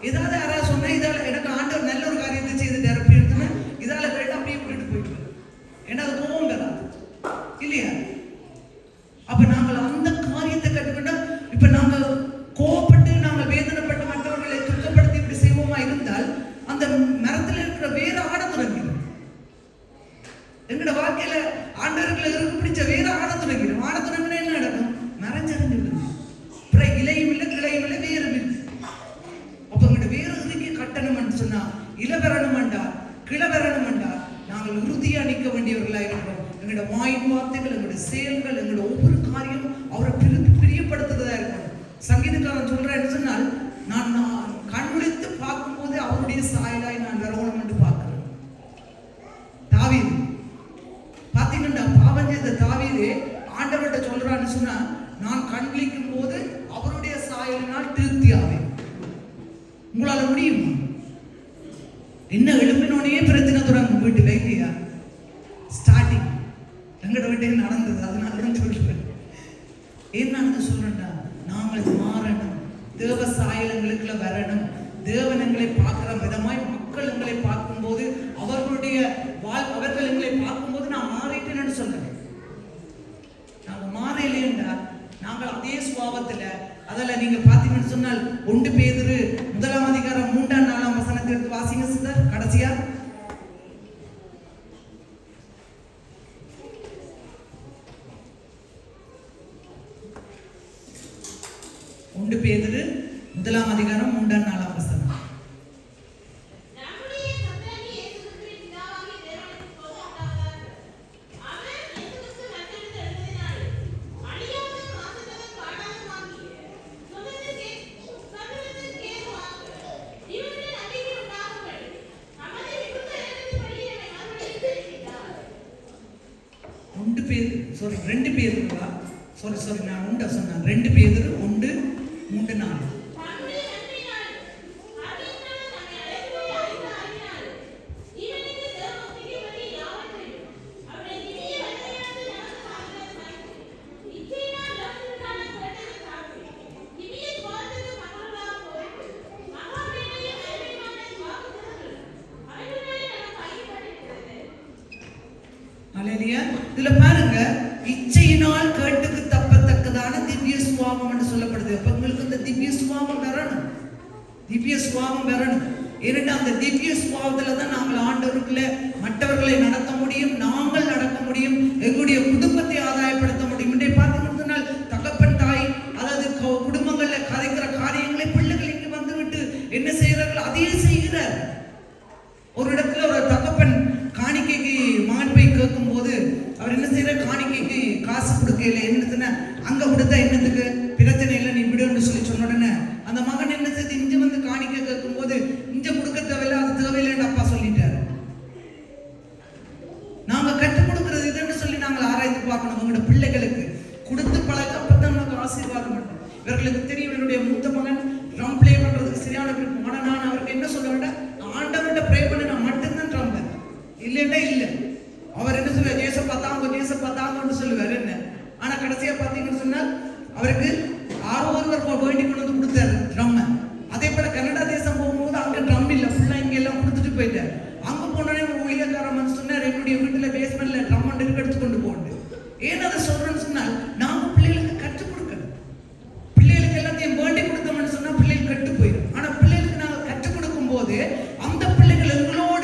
ஏதாவது யாராவது சொன்னா இதால எனக்கு ஆண்டவர் நல்ல ஒரு காரியத்தை செய்துட்டார் அப்படி இருக்குன்னா இதால கேட்டா அப்படியே விட்டுட்டு போயிட்டு, ஏன்னா அது கோவம் வராது இல்லையா? அப்ப நாங்கள் அந்த காரியத்தை கற்றுக்கிட்டா, இப்ப நாங்க கோவப்பட்டு நாங்கள் வேதனைப்பட்டு மற்றவர்களை துக்கப்படுத்தி இப்படி செய்வோமா இருந்தால் அந்த மரத்துல இருக்கிற வேற ஆட தொடங்கிடும். எங்களோட வாழ்க்கையில ஆண்டவர்களை இருக்கு பிடிச்ச வேற ஆட தொடங்கிடும். ஆட தொடங்கினா என்ன நடக்கும்? மறைஞ்சறிஞ்சு விடுங்க. அப்புறம் இலையும் இல்லை, கிளையும் இல்லை, வேறும் இல்லை. அப்ப எங்களோட வேற இறுக்கி கட்டணும்னு சொன்னா இளவரணும்டா, கிளவரணும்டா, நாங்கள் உறுதியா நிற்க வேண்டியவர்களா இருக்கிறோம். எங்களோட வாயின் வார்த்தைகள், எங்களுடைய செயல்கள், எங்களோட ஒவ்வொரு காரியமும் அவரை பிரியப்படுத்துறதா இருக்கணும். சங்கீதக்காரன் சொல்றேன்னு சொன்னால், நான் கண் விழித்து பார்க்கும்போது அவருடைய சாயலாய் நான் வரணும் என்று பார்க்கிறேன். தாவீது பாத்தீங்கன்னா, பாவம் செய்த தாவீது ஆண்டவர்கிட்ட சொல்றான்னு சொன்னா, நான் கண் விழிக்கும் போது அவருடைய சாயலினால் திருப்தியாவேன். உங்களால முடியுமா? என்ன எழுப்பினோடனே பிரச்சனை தொடங்கும் வீட்டுல இல்லையா? ஸ்டார்டிங் எங்கட வீட்டே நடந்தது. அதனால தான் சொல்றேன். ஏன் நான் சொல்றேன்டா, நாங்கள் மாறணும், தேவ சாயலங்களுக்குள்ள வரணும். தேவன் எங்களை பார்க்கிற விதமாய் மக்கள் எங்களை பார்க்கும்போது, அவர்கள் எங்களை பார்க்கும்போது நான் மாறிட்டேன்னு சொல்றேன். நாங்க மாறலையேண்டா, நாங்கள் அதே சுபாவத்துல அதில் நீங்க பாத்தீங்கன்னு சொன்னால் 1 பேதுரு 1-4 எடுத்து வாசிங்க சிஸ்டர். கடைசியா 1 பேதுரு 1-4 2 பேதுருவா, சாரி நான் உண்ட சொன்னேன். 2 பேதுரு 1-3-4. இதுல பாருங்க, இச்சையினால் கேட்டுக்கு தப்பத்தக்கதான திவ்ய சுபாவம் என்று சொல்லப்படுது. அப்ப உங்களுக்கு இந்த திவ்ய சுபாவம் வரணும், திவ்ய சுபாவம் வரணும். ஏன்னா அந்த திவ்ய சுபாவத்துல தான் நாங்கள் ஆண்டவருக்குள்ள மற்றவர்களை நடத்த முடியும், நாங்கள் நடக்க முடியும், எங்களுடைய குடும்பத்தை ஆதாயப்படுத்த முடியும். இன்றைய பார்த்தீங்கன்னா தகப்பன் தாய், அதாவது குடும்பங்கள்ல கதைக்கிற காரியங்களை பிள்ளைகள் இங்கு வந்துவிட்டு என்ன செய்யறார்கள், அதையே செய்கிறார். ஒரு இடத்துல ஒரு தகப்பன் காணிக்கைக்கு மகன் போய் கேட்கும் போது அவர் என்ன செய்யற, காணிக்கைக்கு காசு கொடுக்கல, என்னதுன்னா அங்க கொடுத்தா என்னத்துக்கு பிரச்சனை இல்லை, நீ விடுன்னு சொன்ன உடனே அந்த மகன் என்ன செய்து இங்க வந்து காணிக்கை கேட்கும் போது இங்க கொடுக்க தேவையில்லை, அது தேவையில்லைன்னு அப்பா சொல்லிட்டாரு. நாங்க கற்றுக் கொடுக்கறது இதுன்னு சொல்லி நாங்கள் ஆராய்ந்து பார்க்கணும். உங்களோட பிள்ளைகளுக்கு கொடுத்து பழக, அப்பதான் நமக்கு ஆசீர்வாதம் பண்ணும். இவர்களுக்கு தெரியும், என்னுடைய மூத்த மகன் ட்ரம் பிளே பண்றதுக்கு சரியான விருப்பம். ஆனா நான் அவருக்கு என்ன சொல்ல வேண்டாம், ஆண்டவர்கிட்ட ப்ரே பண்ணி நான் மட்டும்தான் ட்ரம் இல்லைன்னா இல்லை. அவர் என்ன சொல்லுவார், ஜேச பார்த்தாங்கன்னு சொல்லுவார் என்ன. ஆனா கடைசியா பார்த்தீங்கன்னு சொன்னால் அவருக்கு ஒருவர் வேண்டி கொண்டு வந்து கொடுத்தாரு ட்ரம். அதே போல கனடா தேசம் போகும்போது அங்க ட்ரம் இல்லை, ஃபுல்லா இங்க எல்லாம் கொடுத்துட்டு போயிட்டார். அங்க போனோடனே ஊழியக்காரன் சொன்னார், என்னுடைய வீட்டுல பேஸ்மெண்ட்ல ட்ரம் இருக்கு, எடுத்து கொண்டு போகணும். ஏன் அதை சொல்றேன்னு சொன்னால், நாம பிள்ளைகளுக்கு கற்றுக் கொடுக்கணும். பிள்ளைகளுக்கு எல்லாத்தையும் வேண்டி கொடுத்தோம்னு சொன்னா பிள்ளைகள் கட்டு போயிடும். ஆனா பிள்ளைகளுக்கு நாங்கள் கற்றுக் கொடுக்கும் போது அந்த பிள்ளைகள் எங்களோட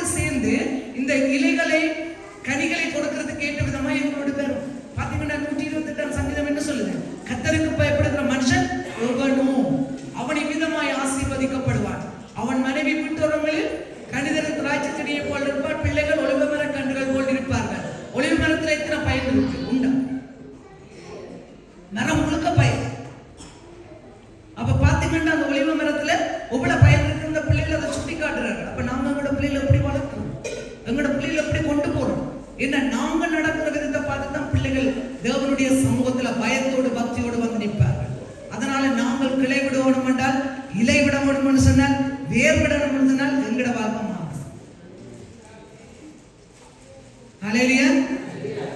எங்களோட பிள்ளைகளை எப்படி கொண்டு போறோம்? என்ன நாங்க நடக்கிற விதத்தை பார்த்து தான் பிள்ளைகள் தேவனுடைய சமூகத்துல பயத்தோடு பக்தியோடு வந்து நிற்பார்கள். அதனால நாங்கள் கிளை விடணும் என்றால், இலை விட வேணும்னு சொன்னால், வேர் விடணும் சொன்னால் எங்கட வாழ்க்கை மாறும். ஹல்லேலூயா.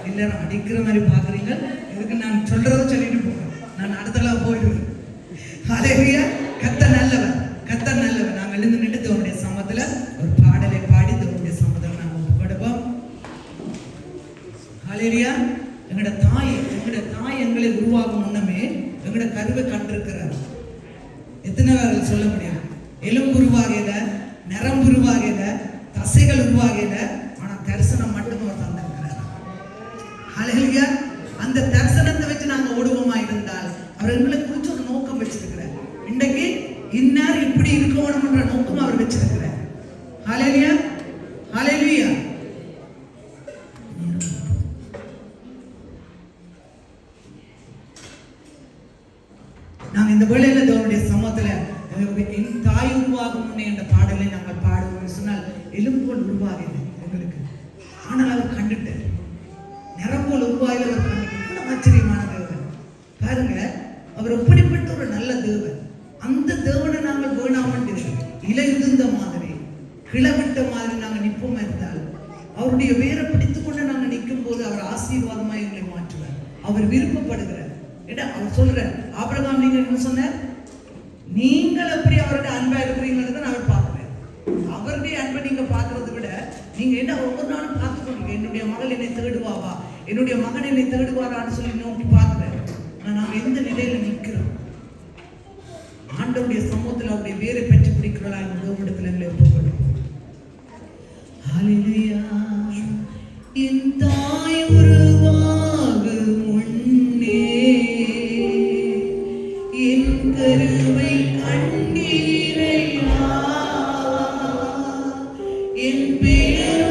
எல்லாரும் அடிக்கிற மாதிரி பாக்குறீங்க. இதுக்கு நான் சொல்றதை சொல்லிட்டு போறேன், நான் அடுத்தலாம் போயிடுவேன். ஹல்லேலூயா. கர்த்தர் நல்லவர், கர்த்தர் நல்லவர். நாங்கள் எழுந்து நின்று தேவனுடைய சமூகத்துல ஒரு பாடலை பாடி தேவனுடைய சமூகத்துல நாங்கள் ஒப்புக்கொடுப்போம். ஹல்லேலூயா. எங்களோட தாய் எங்களை உருவாகும் முன்னமே எங்களோட கருவை கண்டிருக்கிறார். எத்தனை பேர்கள் சொல்ல முடியும்? எலும்பு உருவாகல, நரம்பு உருவாகல, தசைகள் உருவாகல, ஆனா தரிசனம் மட்டும் அவர் தந்திருக்கிறார். ஹல்லேலூயா. அந்த தரிசனத்தை வச்சு நாங்க ஓடுவோமா இருந்தால் அவர் எங்களை குறித்து ஒரு நோக்கம் வச்சிருக்கிறார். இன்றைக்கு இன்னார் இப்படி இருக்கணும்ன்ற நோக்கம் அவர் வச்சிருக்கிறார். ஹல்லேலூயா. ஹல்லேலூயா. நாங்கள் இந்த வேளையில தேவனுடைய சமூகத்துல என் தாய் உருவாகும் முன்னே என்ற பாடலை நாங்கள் பாடுவோம் சொன்னால், எலும்புகள் உருவாகிறது எங்களுக்கு, ஆனால் அவர் கண்டுட்டார். நரம்போல் உருவாகி அவர் கண்டுட்டார். ஆச்சரியமான தேவன் பாருங்க. அவர் எப்படிப்பட்ட ஒரு நல்ல தேவன். அந்த தேவனை நாங்கள் வேணாமல் இலையுதிர்ந்த மாதிரி, கிளவிட்ட மாதிரி நாங்கள் நிற்போமா இருந்தால், அவருடைய வேரை பிடித்துக் கொண்டு நாங்கள் நிற்கும் போது அவர் ஆசீர்வாதமாக எங்களை மாற்றுவார். அவர் விருப்பப்படுகிறார். அவர் சொல்ற ஆபிரகாம், நீங்க என்ன சொன்னார்? நீங்கள் எப்படி அவருடைய அன்பா இருக்கிறீங்கன்னு தான் அவர் பார்க்கிறேன். அவருடைய அன்பை நீங்க பார்க்கறதை விட நீங்க என்ன ஒவ்வொரு நாளும் பார்த்துக்கொண்டீங்க. என்னுடைய மகள் என்னை தேடுவாவா, என்னுடைய மகன் என்னை தேடுவாரான்னு சொல்லி நோக்கி பார்க்கிறேன். நாங்கள் எந்த நிலையில நிற்கிறோம்? ஆண்டவருடைய சமூகத்தில் அவருடைய வேரை பெற்று பிடிக்கிறோம். இந்த தேவனிடத்தில் எங்களை ஒப்புக்கொள்ளும். ஹல்லேலூயா. என் தாய் உருவாகும் முன்னே என் கருவை கண்டீரையா, என் பேர்